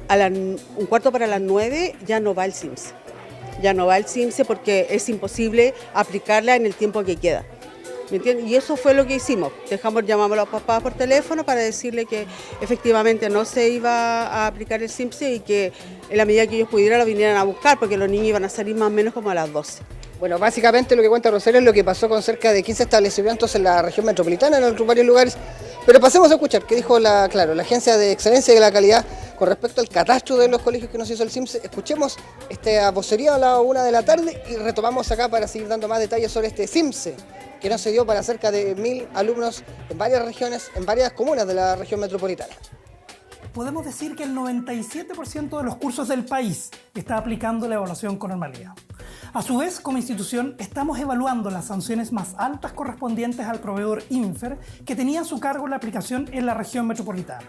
a un cuarto para las 9, ya no va el CIMSE. Ya no va el CIMSE porque es imposible aplicarla en el tiempo que queda. ¿Me entiendes? Y eso fue lo que hicimos. Llamamos a los papás por teléfono para decirle que efectivamente no se iba a aplicar el CIMSE y que en la medida que ellos pudieran lo vinieran a buscar porque los niños iban a salir más o menos como a las 12. Bueno, básicamente lo que cuenta Rosario es lo que pasó con cerca de 15 establecimientos en la región metropolitana, en varios lugares, Pero pasemos a escuchar qué dijo la Agencia de Excelencia de la Calidad con respecto al catastro de los colegios que nos hizo el CIMSE. Escuchemos esta vocería a la 1 de la tarde y retomamos acá para seguir dando más detalles sobre este CIMSE, que no se dio para cerca de 1000 alumnos en varias regiones, en varias comunas de la región metropolitana. Podemos decir que el 97% de los cursos del país está aplicando la evaluación con normalidad. A su vez, como institución, estamos evaluando las sanciones más altas correspondientes al proveedor INFER que tenía a su cargo la aplicación en la región metropolitana.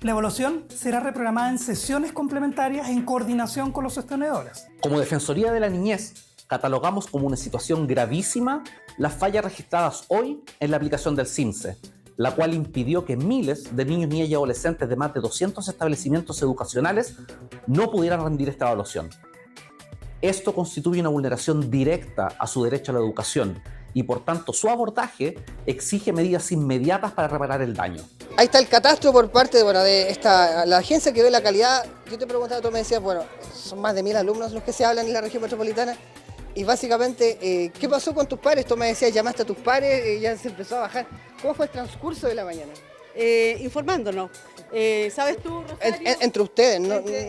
La evaluación será reprogramada en sesiones complementarias en coordinación con los sostenedores. Como Defensoría de la Niñez, catalogamos como una situación gravísima las fallas registradas hoy en la aplicación del CIMSE, la cual impidió que miles de niños, niñas y adolescentes de más de 200 establecimientos educacionales no pudieran rendir esta evaluación. Esto constituye una vulneración directa a su derecho a la educación y, por tanto, su abordaje exige medidas inmediatas para reparar el daño. Ahí está el catastro por parte de la agencia que ve la calidad. Yo te preguntaba, tú me decías, son más de 1000 alumnos los que se hablan en la región metropolitana. Y básicamente, ¿qué pasó con tus pares? Tú me decías, llamaste a tus pares, ya se empezó a bajar. ¿Cómo fue el transcurso de la mañana? Informándonos. ¿Sabes tú, Rosario? Entre ustedes,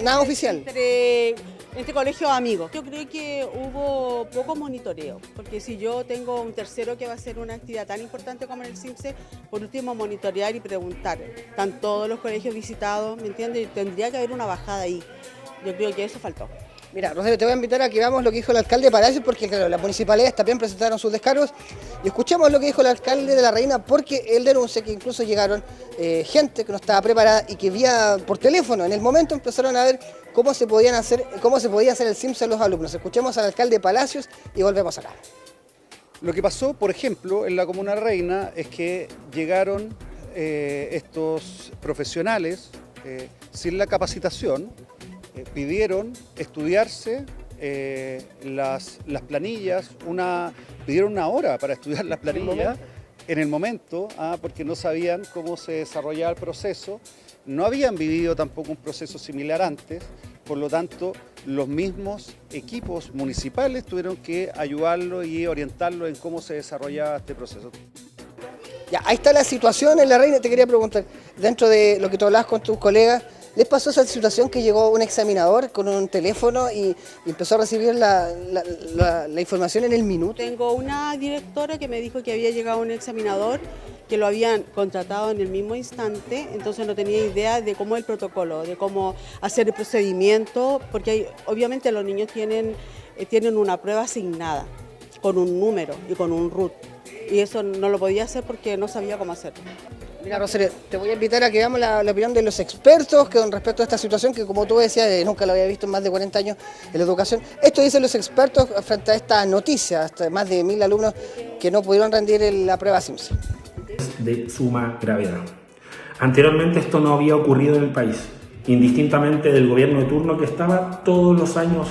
nada oficial. Entre colegios amigos. Yo creo que hubo poco monitoreo, porque si yo tengo un tercero que va a hacer una actividad tan importante como en el CIMSE, por último monitorear y preguntar. Están todos los colegios visitados, ¿me entiendes? Y tendría que haber una bajada ahí. Yo creo que eso faltó. Mira, Rosario, te voy a invitar a que veamos lo que dijo el alcalde de Palacios, porque claro, las municipalidades también presentaron sus descargos, y escuchemos lo que dijo el alcalde de La Reina, porque él denuncia que incluso llegaron gente que no estaba preparada y que vía por teléfono en el momento empezaron a ver cómo se podía hacer el CIMSE a los alumnos. Escuchemos al alcalde de Palacios y volvemos acá. Lo que pasó, por ejemplo, en la comuna Reina es que llegaron estos profesionales sin la capacitación, pidieron estudiarse las planillas, pidieron una hora para estudiar las planillas en el momento, porque no sabían cómo se desarrollaba el proceso, no habían vivido tampoco un proceso similar antes, por lo tanto los mismos equipos municipales tuvieron que ayudarlo y orientarlo en cómo se desarrollaba este proceso. Ya, ahí está la situación en La Reina. Te quería preguntar, dentro de lo que tú hablabas con tus colegas, ¿les pasó esa situación que llegó un examinador con un teléfono y empezó a recibir la información en el minuto? Tengo una directora que me dijo que había llegado un examinador, que lo habían contratado en el mismo instante, entonces no tenía idea de cómo el protocolo, de cómo hacer el procedimiento, porque obviamente los niños tienen una prueba asignada, con un número y con un RUT, y eso no lo podía hacer porque no sabía cómo hacerlo. Mira, Rosario, te voy a invitar a que veamos la opinión de los expertos con respecto a esta situación que, como tú decías, nunca la había visto en más de 40 años en la educación. Esto dicen los expertos frente a esta noticia, hasta más de 1000 alumnos que no pudieron rendir la prueba CIMSE. De suma gravedad. Anteriormente esto no había ocurrido en el país, indistintamente del gobierno de turno que estaba, todos los años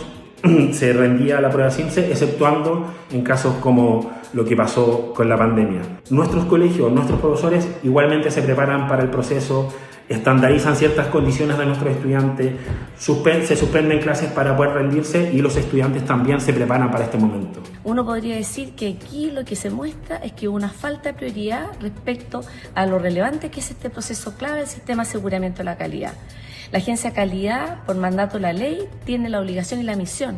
se rendía la prueba CIMSE, exceptuando en casos como lo que pasó con la pandemia. Nuestros colegios, nuestros profesores igualmente se preparan para el proceso, estandarizan ciertas condiciones de nuestros estudiantes, se suspenden clases para poder rendirse y los estudiantes también se preparan para este momento. Uno podría decir que aquí lo que se muestra es que hubo una falta de prioridad respecto a lo relevante que es este proceso clave del sistema de aseguramiento de la calidad. La Agencia Calidad, por mandato de la ley, tiene la obligación y la misión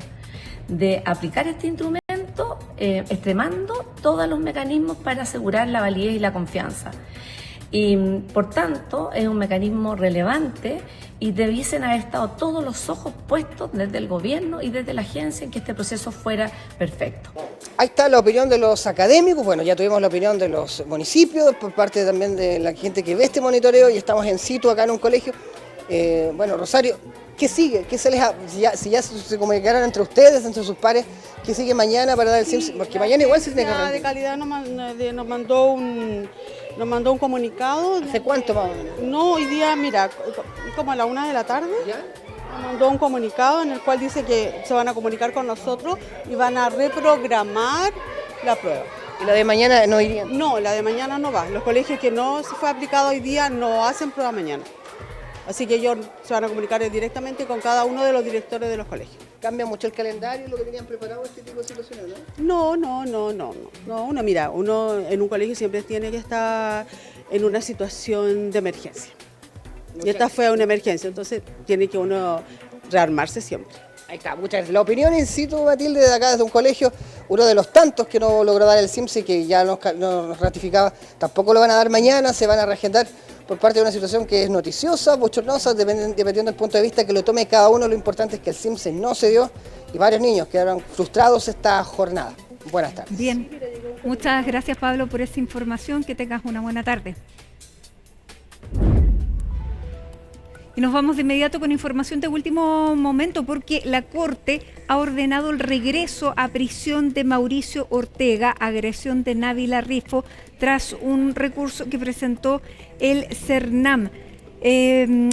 de aplicar este instrumento extremando todos los mecanismos para asegurar la validez y la confianza. Y por tanto es un mecanismo relevante y debiesen haber estado todos los ojos puestos desde el gobierno y desde la agencia en que este proceso fuera perfecto. Ahí está la opinión de los académicos, bueno, ya tuvimos la opinión de los municipios, por parte también de la gente que ve este monitoreo y estamos en situ acá en un colegio. Bueno, Rosario, ¿qué sigue? ¿Qué se les si ya se comunicaron entre ustedes, entre sus pares, qué sigue mañana para dar el CIMSE? Porque mañana igual se tiene que rendir. La de calidad nos mandó un comunicado. ¿Hace cuánto más o menos? No, hoy día, mira, como a la 1 de la tarde. ¿Ya? Nos mandó un comunicado en el cual dice que se van a comunicar con nosotros y van a reprogramar la prueba. ¿Y la de mañana no irían? No, la de mañana no va. Los colegios que no se fue aplicado hoy día no hacen prueba mañana. Así que ellos se van a comunicar directamente con cada uno de los directores de los colegios. ¿Cambia mucho el calendario, lo que tenían preparado este tipo de situaciones, no? No, uno en un colegio siempre tiene que estar en una situación de emergencia. Y esta fue una emergencia, entonces tiene que uno rearmarse siempre. Ahí está, muchas gracias. La opinión in situ, Matilde, de acá desde un colegio, uno de los tantos que no logró dar el CIMSE, que ya nos ratificaba, tampoco lo van a dar mañana, se van a reagendar por parte de una situación que es noticiosa, bochornosa, dependiendo del punto de vista que lo tome cada uno. Lo importante es que el CIMSE no se dio y varios niños quedaron frustrados esta jornada. Buenas tardes. Bien, muchas gracias, Pablo, por esa información. Que tengas una buena tarde. Y nos vamos de inmediato con información de último momento, porque la Corte ha ordenado el regreso a prisión de Mauricio Ortega, agresión de Návila Rifo, tras un recurso que presentó el CERNAM.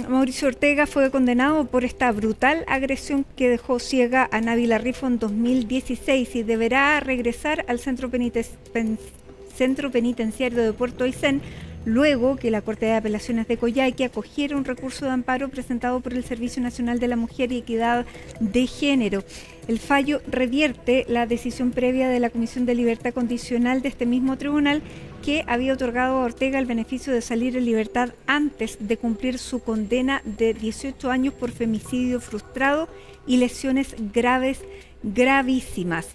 Mauricio Ortega fue condenado por esta brutal agresión que dejó ciega a Návila Rifo en 2016 y deberá regresar al centro penitenciario de Puerto Aysén, luego que la Corte de Apelaciones de Coyhaique acogiera un recurso de amparo presentado por el Servicio Nacional de la Mujer y Equidad de Género. El fallo revierte la decisión previa de la Comisión de Libertad Condicional de este mismo tribunal, que había otorgado a Ortega el beneficio de salir en libertad antes de cumplir su condena de 18 años por femicidio frustrado y lesiones gravísimas.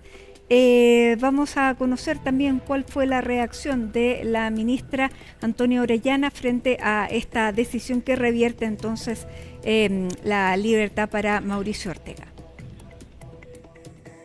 Vamos a conocer también cuál fue la reacción de la ministra Antonia Orellana frente a esta decisión que revierte entonces la libertad para Mauricio Ortega.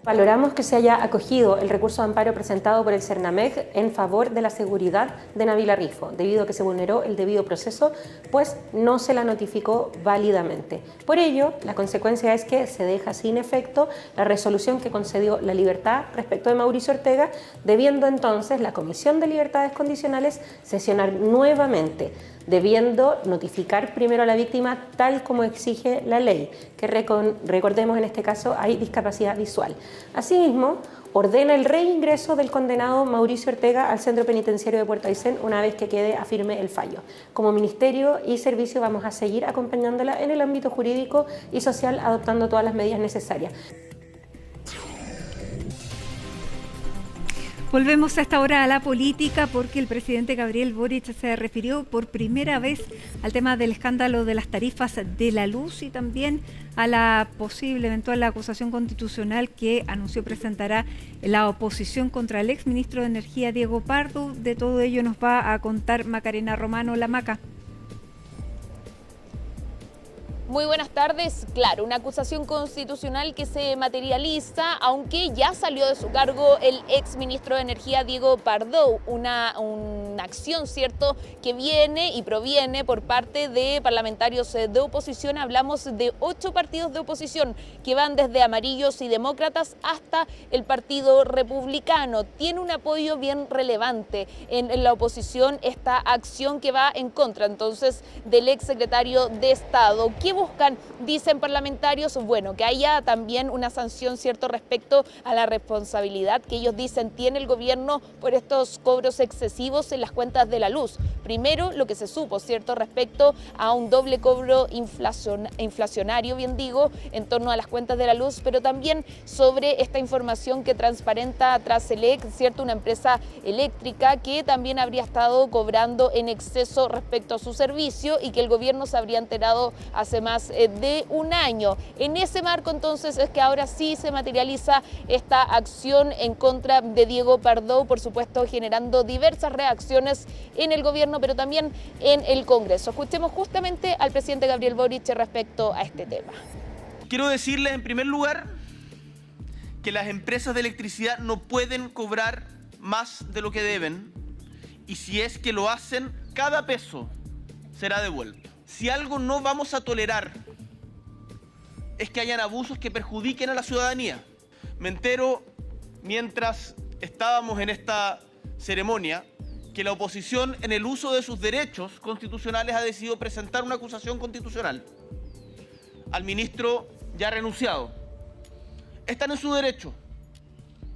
Valoramos que se haya acogido el recurso de amparo presentado por el CERNAMEG en favor de la seguridad de Návila Rifo, debido a que se vulneró el debido proceso, pues no se la notificó válidamente. Por ello, la consecuencia es que se deja sin efecto la resolución que concedió la libertad respecto de Mauricio Ortega, debiendo entonces la Comisión de Libertades Condicionales sesionar nuevamente, debiendo notificar primero a la víctima tal como exige la ley, que recordemos en este caso hay discapacidad visual. Asimismo, ordena el reingreso del condenado Mauricio Ortega al centro penitenciario de Puerto Aysén una vez que quede a firme el fallo. Como Ministerio y Servicio vamos a seguir acompañándola en el ámbito jurídico y social, adoptando todas las medidas necesarias. Volvemos a esta hora a la política, porque el presidente Gabriel Boric se refirió por primera vez al tema del escándalo de las tarifas de la luz y también a la posible eventual acusación constitucional que anunció presentará la oposición contra el exministro de Energía Diego Pardo. De todo ello nos va a contar Macarena Romano, la Maca. Muy buenas tardes. Claro, una acusación constitucional que se materializa, aunque ya salió de su cargo el exministro de Energía Diego Pardo. Una acción, ¿cierto?, que viene y proviene por parte de parlamentarios de oposición. Hablamos de 8 partidos de oposición que van desde amarillos y demócratas hasta el Partido Republicano. Tiene un apoyo bien relevante en la oposición esta acción que va en contra entonces del exsecretario de Estado. ¿Qué buscan, dicen parlamentarios? Bueno, que haya también una sanción, ¿cierto?, respecto a la responsabilidad que ellos dicen tiene el gobierno por estos cobros excesivos en las cuentas de la luz. Primero, lo que se supo, ¿cierto?, respecto a un doble cobro inflacionario, bien digo, en torno a las cuentas de la luz, pero también sobre esta información que transparenta Traselec, ¿cierto?, una empresa eléctrica que también habría estado cobrando en exceso respecto a su servicio y que el gobierno se habría enterado hace más de un año. En ese marco entonces es que ahora sí se materializa esta acción en contra de Diego Pardo, por supuesto generando diversas reacciones en el gobierno, pero también en el Congreso. Escuchemos justamente al presidente Gabriel Boric respecto a este tema. Quiero decirles en primer lugar que las empresas de electricidad no pueden cobrar más de lo que deben, y si es que lo hacen, cada peso será devuelto. Si algo no vamos a tolerar es que hayan abusos que perjudiquen a la ciudadanía. Me entero mientras estábamos en esta ceremonia que la oposición, en el uso de sus derechos constitucionales, ha decidido presentar una acusación constitucional al ministro ya renunciado. Están en su derecho.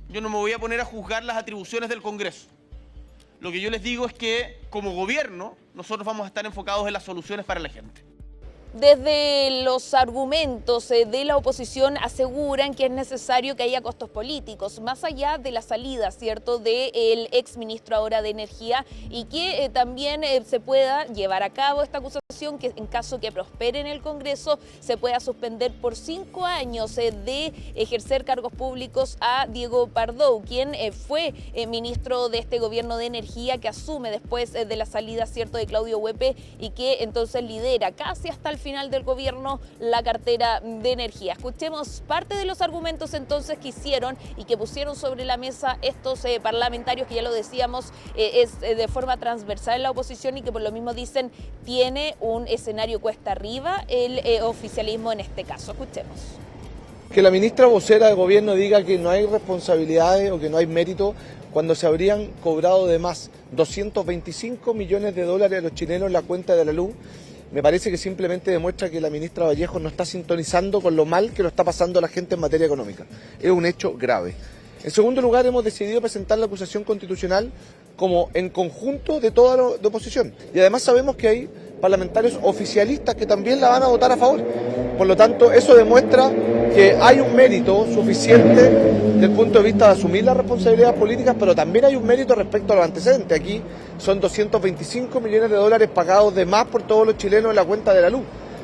Yo no me voy a poner a juzgar las atribuciones del Congreso. Lo que yo les digo es que, como gobierno, nosotros vamos a estar enfocados en las soluciones para la gente. Desde los argumentos de la oposición aseguran que es necesario que haya costos políticos, más allá de la salida, ¿cierto?, del exministro ahora de Energía, y que también se pueda llevar a cabo esta acusación, que en caso que prospere en el Congreso se pueda suspender por 5 años de ejercer cargos públicos a Diego Pardo, quien fue ministro de este gobierno de Energía, que asume después de la salida, ¿cierto?, de Claudio Huepe, y que entonces lidera casi hasta el final del gobierno la cartera de Energía. Escuchemos parte de los argumentos entonces que hicieron y que pusieron sobre la mesa estos parlamentarios, que ya lo decíamos, es de forma transversal en la oposición y que por lo mismo dicen tiene un escenario cuesta arriba el oficialismo en este caso. Escuchemos. Que la ministra vocera del gobierno diga que no hay responsabilidades o que no hay mérito cuando se habrían cobrado de más 225 millones de dólares a los chilenos en la cuenta de la luz, me parece que simplemente demuestra que la ministra Vallejo no está sintonizando con lo mal que lo está pasando la gente en materia económica. Es un hecho grave. En segundo lugar, hemos decidido presentar la acusación constitucional como en conjunto de toda la oposición. Y además sabemos que hay parlamentarios oficialistas que también la van a votar a favor. Por lo tanto, eso demuestra que hay un mérito suficiente desde el punto de vista de asumir las responsabilidades políticas, pero también hay un mérito respecto a los antecedentes. Aquí son 225 millones de dólares pagados de más por todos los chilenos en la cuenta de la luz.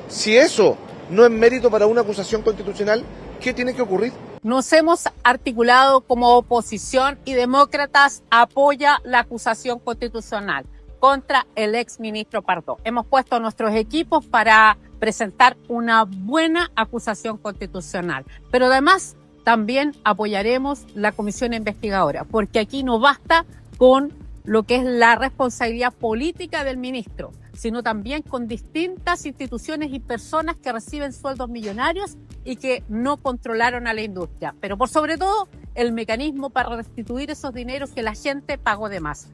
Si eso no es mérito para una acusación constitucional, ¿qué tiene que ocurrir? Nos hemos articulado como oposición y Demócratas apoya la acusación constitucional contra el exministro Pardo. Hemos puesto nuestros equipos para presentar una buena acusación constitucional, pero además también apoyaremos la comisión investigadora, porque aquí no basta con lo que es la responsabilidad política del ministro, sino también con distintas instituciones y personas que reciben sueldos millonarios y que no controlaron a la industria. Pero por sobre todo, el mecanismo para restituir esos dineros que la gente pagó de más.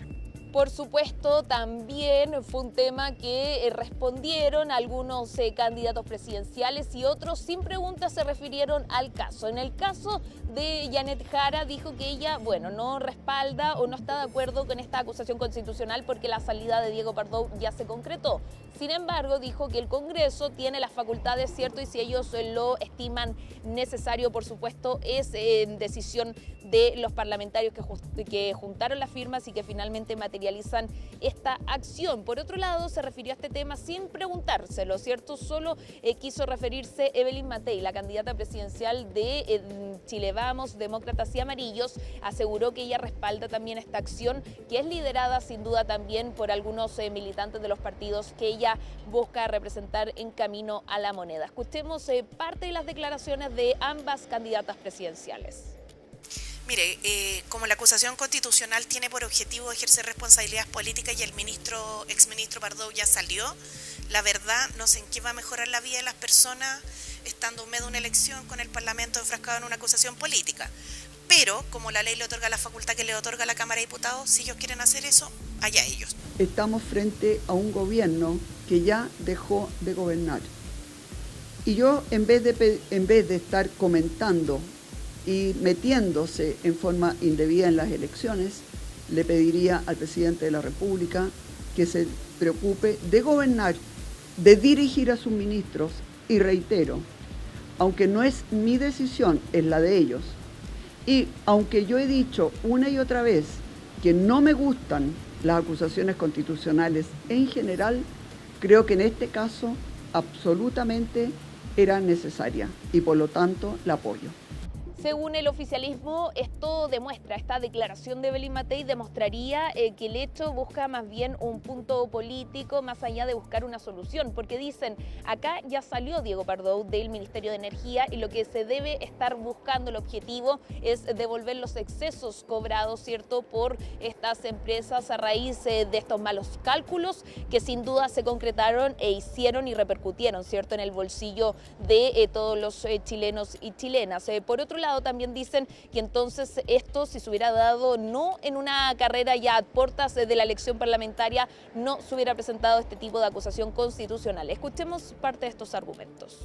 Por supuesto, también fue un tema que respondieron algunos candidatos presidenciales y otros sin preguntas se refirieron al caso. En el caso de Janet Jara dijo que ella, no respalda o no está de acuerdo con esta acusación constitucional porque la salida de Diego Pardo ya se concretó. Sin embargo, dijo que el Congreso tiene las facultades, ¿cierto? Y si ellos lo estiman necesario, por supuesto, es decisión de los parlamentarios que juntaron las firmas y que finalmente materializan esta acción. Por otro lado, se refirió a este tema sin preguntárselo, ¿cierto? Solo quiso referirse Evelyn Matei, la candidata presidencial de Chile Vamos, Demócratas y Amarillos, aseguró que ella respalda también esta acción, que es liderada sin duda también por algunos militantes de los partidos que ella busca representar en Camino a la Moneda. Escuchemos parte de las declaraciones de ambas candidatas presidenciales. Mire, como la acusación constitucional tiene por objetivo ejercer responsabilidades políticas y el exministro Pardo ya salió, la verdad no sé en qué va a mejorar la vida de las personas estando en medio de una elección con el Parlamento enfrascado en una acusación política. Pero, como la ley le otorga la facultad que le otorga a la Cámara de Diputados, si ellos quieren hacer eso, allá ellos. Estamos frente a un gobierno que ya dejó de gobernar. Y yo, en vez de estar comentando y metiéndose en forma indebida en las elecciones, le pediría al presidente de la República que se preocupe de gobernar, de dirigir a sus ministros, y reitero, aunque no es mi decisión, es la de ellos, y aunque yo he dicho una y otra vez que no me gustan las acusaciones constitucionales en general, creo que en este caso absolutamente era necesaria y por lo tanto la apoyo. Según el oficialismo, esto demuestra, esta declaración de Evelyn Matei demostraría que el hecho busca más bien un punto político más allá de buscar una solución, porque dicen, acá ya salió Diego Pardo del Ministerio de Energía y lo que se debe estar buscando, el objetivo es devolver los excesos cobrados, ¿cierto?, por estas empresas a raíz de estos malos cálculos que sin duda se concretaron e hicieron y repercutieron, ¿cierto?, en el bolsillo de todos los chilenos y chilenas. Por otro lado, también dicen que entonces esto, si se hubiera dado no en una carrera ya a puertas de la elección parlamentaria, no se hubiera presentado este tipo de acusación constitucional. Escuchemos parte de estos argumentos.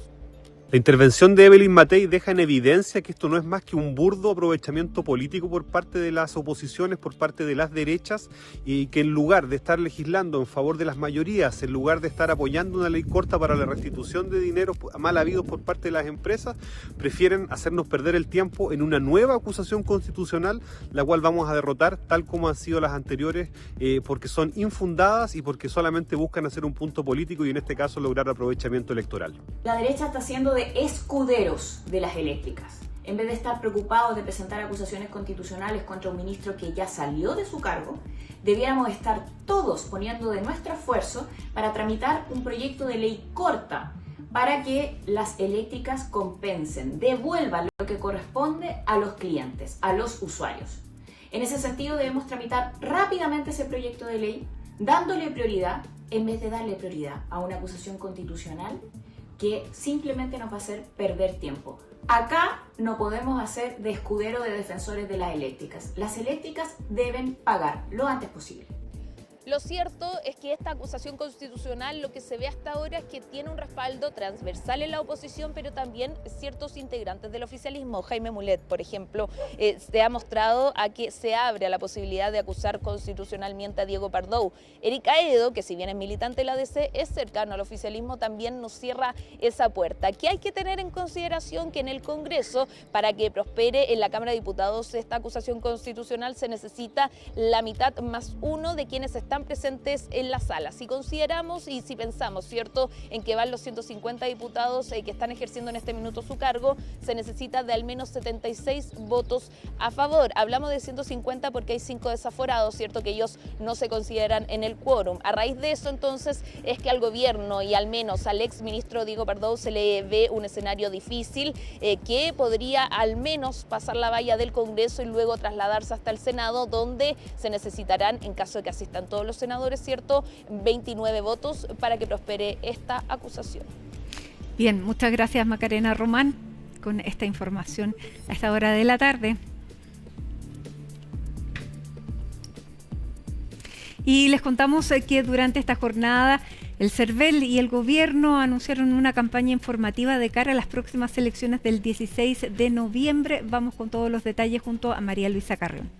La intervención de Evelyn Matei deja en evidencia que esto no es más que un burdo aprovechamiento político por parte de las oposiciones, por parte de las derechas, y que en lugar de estar legislando en favor de las mayorías, en lugar de estar apoyando una ley corta para la restitución de dinero mal habidos por parte de las empresas, prefieren hacernos perder el tiempo en una nueva acusación constitucional, la cual vamos a derrotar tal como han sido las anteriores, porque son infundadas y porque solamente buscan hacer un punto político y en este caso lograr aprovechamiento electoral. La derecha está haciendo de escuderos de las eléctricas. En vez de estar preocupados de presentar acusaciones constitucionales contra un ministro que ya salió de su cargo, debiéramos estar todos poniendo de nuestro esfuerzo para tramitar un proyecto de ley corta para que las eléctricas compensen, devuelvan lo que corresponde a los clientes, a los usuarios. En ese sentido debemos tramitar rápidamente ese proyecto de ley, dándole prioridad en vez de darle prioridad a una acusación constitucional que simplemente nos va a hacer perder tiempo. Acá no podemos hacer de escudero de defensores de las eléctricas. Las eléctricas deben pagar lo antes posible. Lo cierto es que esta acusación constitucional, lo que se ve hasta ahora es que tiene un respaldo transversal en la oposición, pero también ciertos integrantes del oficialismo. Jaime Mulet, por ejemplo, se ha mostrado a que se abre a la posibilidad de acusar constitucionalmente a Diego Pardo. Eric Aedo, que si bien es militante de la DC, es cercano al oficialismo, también nos cierra esa puerta. Aquí hay que tener en consideración que en el Congreso, para que prospere en la Cámara de Diputados esta acusación constitucional, se necesita la mitad más uno de quienes están presentes en la sala. Si consideramos y si pensamos, ¿cierto?, en que van los 150 diputados que están ejerciendo en este minuto su cargo, se necesita de al menos 76 votos a favor. Hablamos de 150 porque hay 5 desaforados, ¿cierto?, que ellos no se consideran en el quórum. A raíz de eso, entonces, es que al gobierno y al menos al ex ministro Diego Pardo se le ve un escenario difícil que podría al menos pasar la valla del Congreso y luego trasladarse hasta el Senado, donde se necesitarán, en caso de que asistan todos los senadores, ¿cierto?, 29 votos para que prospere esta acusación. Bien, muchas gracias Macarena Román con esta información a esta hora de la tarde. Y les contamos que durante esta jornada el CERVEL y el gobierno anunciaron una campaña informativa de cara a las próximas elecciones del 16 de noviembre. Vamos con todos los detalles junto a María Luisa Carrión.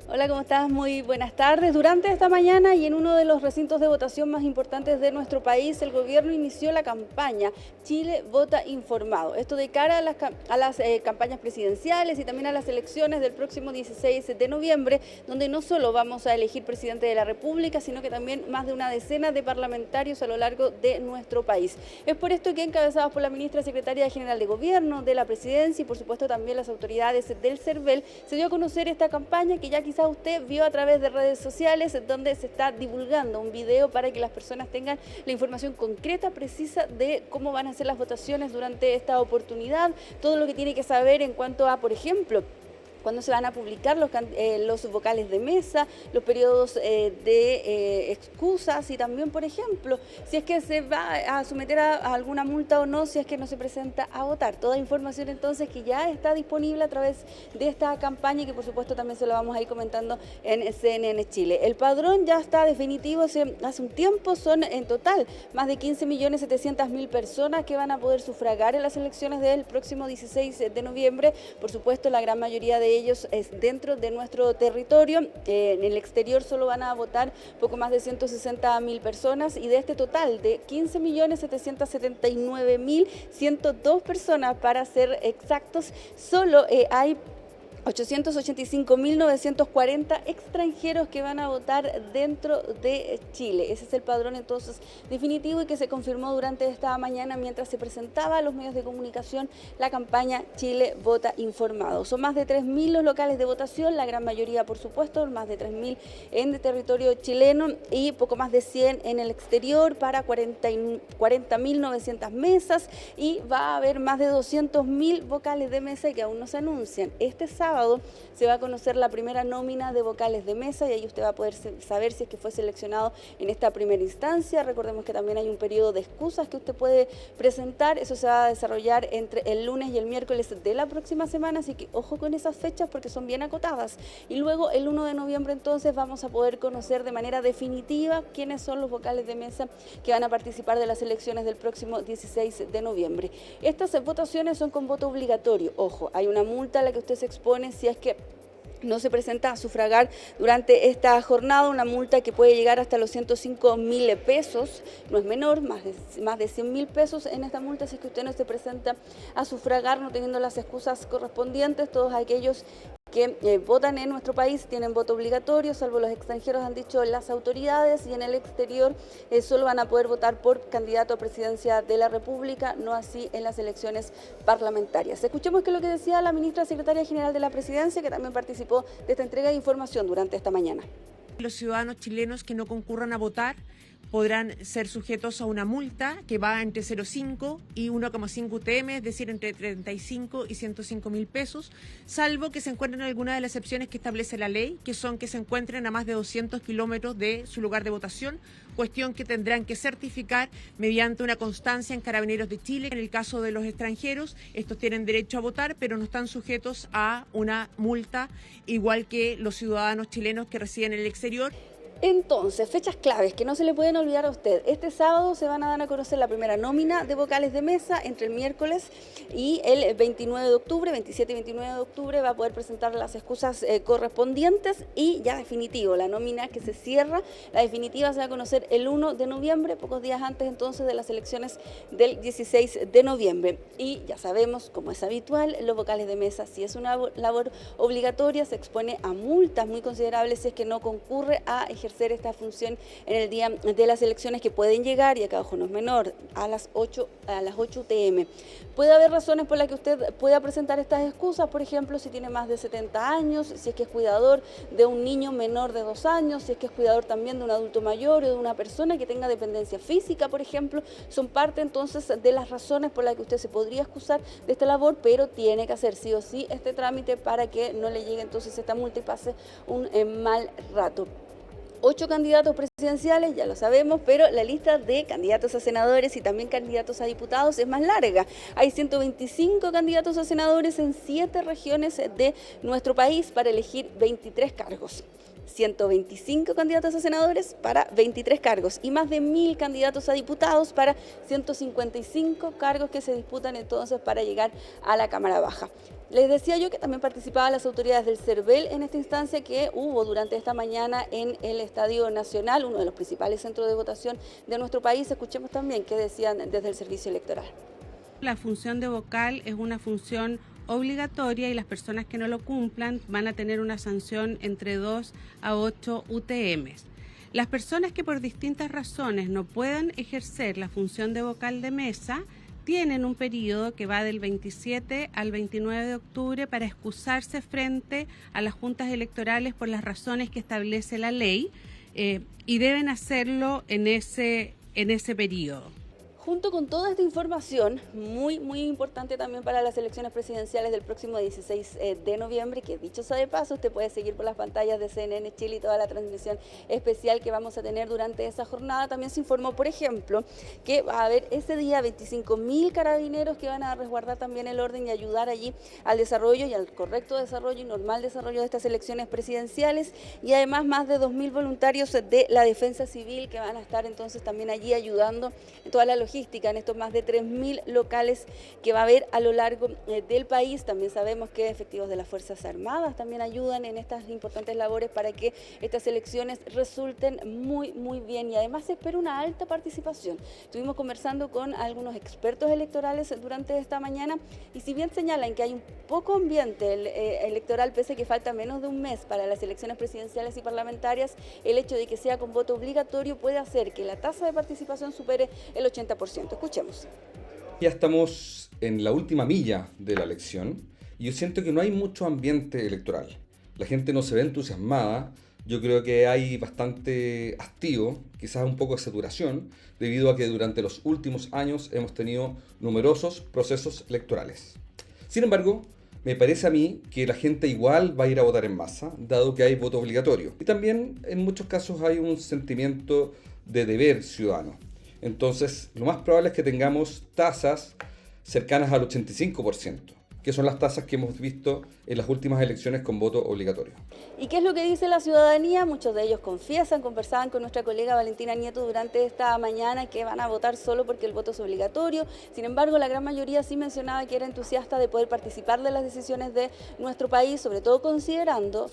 Hola, ¿cómo estás? Muy buenas tardes. Durante esta mañana y en uno de los recintos de votación más importantes de nuestro país, el gobierno inició la campaña Chile Vota Informado. Esto de cara a las campañas presidenciales y también a las elecciones del próximo 16 de noviembre, donde no solo vamos a elegir presidente de la República, sino que también más de una decena de parlamentarios a lo largo de nuestro país. Es por esto que, encabezados por la ministra secretaria general de Gobierno, de la Presidencia y por supuesto también las autoridades del CERVEL, se dio a conocer esta campaña que ya quizás usted vio a través de redes sociales, donde se está divulgando un video para que las personas tengan la información concreta, precisa de cómo van a ser las votaciones durante esta oportunidad, todo lo que tiene que saber en cuanto a, por ejemplo, cuándo se van a publicar los vocales de mesa, los periodos de excusas y también, por ejemplo, si es que se va a someter a alguna multa o no, si es que no se presenta a votar. Toda información entonces que ya está disponible a través de esta campaña y que por supuesto también se lo vamos a ir comentando en CNN Chile. El padrón ya está definitivo hace un tiempo, son en total más de 15.700.000 personas que van a poder sufragar en las elecciones del próximo 16 de noviembre. Por supuesto, la gran mayoría de ellos es dentro de nuestro territorio. En el exterior solo van a votar poco más de 160.000 personas y de este total de 15.779.102 personas, para ser exactos, solo hay 885.940 extranjeros que van a votar dentro de Chile. Ese es el padrón entonces definitivo y que se confirmó durante esta mañana mientras se presentaba a los medios de comunicación la campaña Chile Vota Informado. Son más de 3.000 los locales de votación, la gran mayoría por supuesto, más de 3.000 en el territorio chileno y poco más de 100 en el exterior para 40.900 mesas, y va a haber más de 200.000 vocales de mesa que aún no se anuncian. Este sábado sábado se va a conocer la primera nómina de vocales de mesa y ahí usted va a poder saber si es que fue seleccionado en esta primera instancia. Recordemos que también hay un periodo de excusas que usted puede presentar. Eso se va a desarrollar entre el lunes y el miércoles de la próxima semana, así que ojo con esas fechas porque son bien acotadas. Y luego el 1 de noviembre entonces vamos a poder conocer de manera definitiva quiénes son los vocales de mesa que van a participar de las elecciones del próximo 16 de noviembre. Estas votaciones son con voto obligatorio. Ojo, hay una multa a la que usted se expone si es que no se presenta a sufragar durante esta jornada, una multa que puede llegar hasta los 105.000 pesos, no es menor, más de 100.000 pesos en esta multa si es que usted no se presenta a sufragar, no teniendo las excusas correspondientes. Todos aquellos que votan en nuestro país tienen voto obligatorio, salvo los extranjeros, han dicho las autoridades, y en el exterior solo van a poder votar por candidato a presidencia de la República, no así en las elecciones parlamentarias. Escuchemos qué es lo que decía la ministra secretaria general de la Presidencia, que también participó de esta entrega de información durante esta mañana. Los ciudadanos chilenos que no concurran a votar podrán ser sujetos a una multa que va entre 0,5 y 1,5 UTM, es decir, entre 35 y 105.000 pesos, salvo que se encuentren alguna de las excepciones que establece la ley, que son que se encuentren a más de 200 kilómetros de su lugar de votación, cuestión que tendrán que certificar mediante una constancia en Carabineros de Chile. En el caso de los extranjeros, estos tienen derecho a votar, pero no están sujetos a una multa, igual que los ciudadanos chilenos que residen en el exterior. Entonces, fechas claves que no se le pueden olvidar a usted. Este sábado se van a dar a conocer la primera nómina de vocales de mesa entre el miércoles y el 29 de octubre, 27 y 29 de octubre va a poder presentar las excusas correspondientes y ya definitivo, la nómina que se cierra, la definitiva se va a conocer el 1 de noviembre, pocos días antes entonces de las elecciones del 16 de noviembre. Y ya sabemos, como es habitual, los vocales de mesa, si es una labor obligatoria, se expone a multas muy considerables si es que no concurre a ejercer esta función en el día de las elecciones, que pueden llegar, y acá ojo no es menor, a las 8 UTM. Puede haber razones por las que usted pueda presentar estas excusas, por ejemplo, si tiene más de 70 años, si es que es cuidador de un niño menor de 2 años, si es que es cuidador también de un adulto mayor o de una persona que tenga dependencia física, por ejemplo, son parte entonces de las razones por las que usted se podría excusar de esta labor, pero tiene que hacer sí o sí este trámite para que no le llegue entonces esta multa y pase un mal rato. 8 candidatos presidenciales, ya lo sabemos, pero la lista de candidatos a senadores y también candidatos a diputados es más larga. Hay 125 candidatos a senadores en 7 regiones de nuestro país para elegir 23 cargos. 125 candidatos a senadores para 23 cargos y más de 1.000 candidatos a diputados para 155 cargos que se disputan entonces para llegar a la Cámara Baja. Les decía yo que también participaban las autoridades del CERVEL en esta instancia que hubo durante esta mañana en el Estadio Nacional, uno de los principales centros de votación de nuestro país. Escuchemos también qué decían desde el Servicio Electoral. La función de vocal es una función obligatoria y las personas que no lo cumplan van a tener una sanción entre 2 a 8 UTMs. Las personas que por distintas razones no puedan ejercer la función de vocal de mesa tienen un periodo que va del 27 al 29 de octubre para excusarse frente a las juntas electorales por las razones que establece la ley y deben hacerlo en ese periodo. Junto con toda esta información, muy importante también para las elecciones presidenciales del próximo 16 de noviembre, que dicho sea de paso, usted puede seguir por las pantallas de CNN Chile y toda la transmisión especial que vamos a tener durante esa jornada. También se informó, por ejemplo, que va a haber ese día 25.000 carabineros que van a resguardar también el orden y ayudar allí al desarrollo y al correcto desarrollo y normal desarrollo de estas elecciones presidenciales, y además más de 2.000 voluntarios de la Defensa Civil que van a estar entonces también allí ayudando en toda la logística en estos más de 3.000 locales que va a haber a lo largo del país. También sabemos que efectivos de las Fuerzas Armadas también ayudan en estas importantes labores para que estas elecciones resulten muy bien, y además se espera una alta participación. Estuvimos conversando con algunos expertos electorales durante esta mañana y si bien señalan que hay un poco ambiente electoral, pese a que falta menos de un mes para las elecciones presidenciales y parlamentarias, el hecho de que sea con voto obligatorio puede hacer que la tasa de participación supere el 80%. Escuchemos. Ya estamos en la última milla de la elección y yo siento que no hay mucho ambiente electoral. La gente no se ve entusiasmada. Yo creo que hay bastante hastío, quizás un poco de saturación, debido a que durante los últimos años hemos tenido numerosos procesos electorales. Sin embargo, me parece a mí que la gente igual va a ir a votar en masa, dado que hay voto obligatorio. Y también en muchos casos hay un sentimiento de deber ciudadano. Entonces, lo más probable es que tengamos tasas cercanas al 85%, que son las tasas que hemos visto en las últimas elecciones con voto obligatorio. ¿Y qué es lo que dice la ciudadanía? Muchos de ellos conversaban con nuestra colega Valentina Nieto durante esta mañana que van a votar solo porque el voto es obligatorio. Sin embargo, la gran mayoría sí mencionaba que era entusiasta de poder participar de las decisiones de nuestro país, sobre todo considerando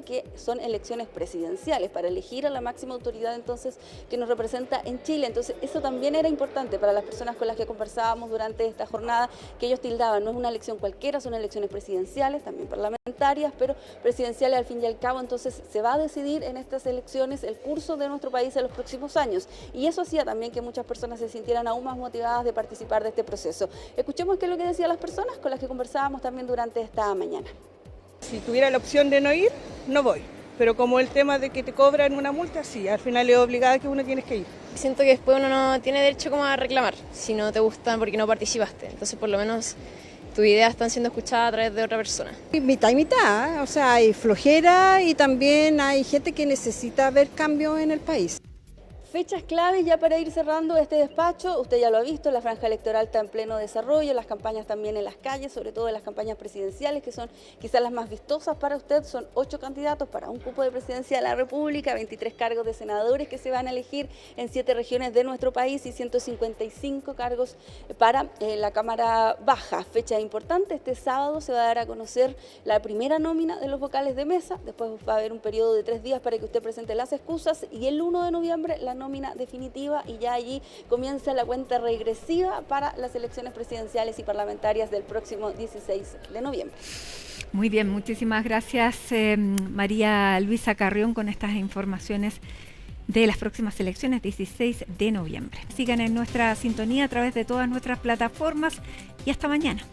que son elecciones presidenciales para elegir a la máxima autoridad entonces que nos representa en Chile. Entonces, eso también era importante para las personas con las que conversábamos durante esta jornada, que ellos tildaban, no es una elección cualquiera, son elecciones presidenciales, también parlamentarias, pero presidenciales al fin y al cabo. Entonces se va a decidir en estas elecciones el curso de nuestro país en los próximos años, y eso hacía también que muchas personas se sintieran aún más motivadas de participar de este proceso. Escuchemos qué es lo que decían las personas con las que conversábamos también durante esta mañana. Si tuviera la opción de no ir, no voy, pero como el tema de que te cobran una multa, sí, al final es obligada que uno tienes que ir. Siento que después uno no tiene derecho como a reclamar si no te gustan porque no participaste, entonces por lo menos tus ideas están siendo escuchadas a través de otra persona. Mitad y mitad, o sea, hay flojera y también hay gente que necesita ver cambio en el país. Fechas claves ya para ir cerrando este despacho, usted ya lo ha visto, la franja electoral está en pleno desarrollo, las campañas también en las calles, sobre todo en las campañas presidenciales, que son quizás las más vistosas para usted. Son 8 candidatos para un cupo de presidencia de la República, 23 cargos de senadores que se van a elegir en 7 regiones de nuestro país y 155 cargos para la Cámara Baja. Fecha importante, este sábado se va a dar a conocer la primera nómina de los vocales de mesa, después va a haber un periodo de 3 días para que usted presente las excusas y el 1 de noviembre la nómina definitiva, y ya allí comienza la cuenta regresiva para las elecciones presidenciales y parlamentarias del próximo 16 de noviembre. Muy bien, muchísimas gracias María Luisa Carrión con estas informaciones de las próximas elecciones 16 de noviembre. Sigan en nuestra sintonía a través de todas nuestras plataformas y hasta mañana.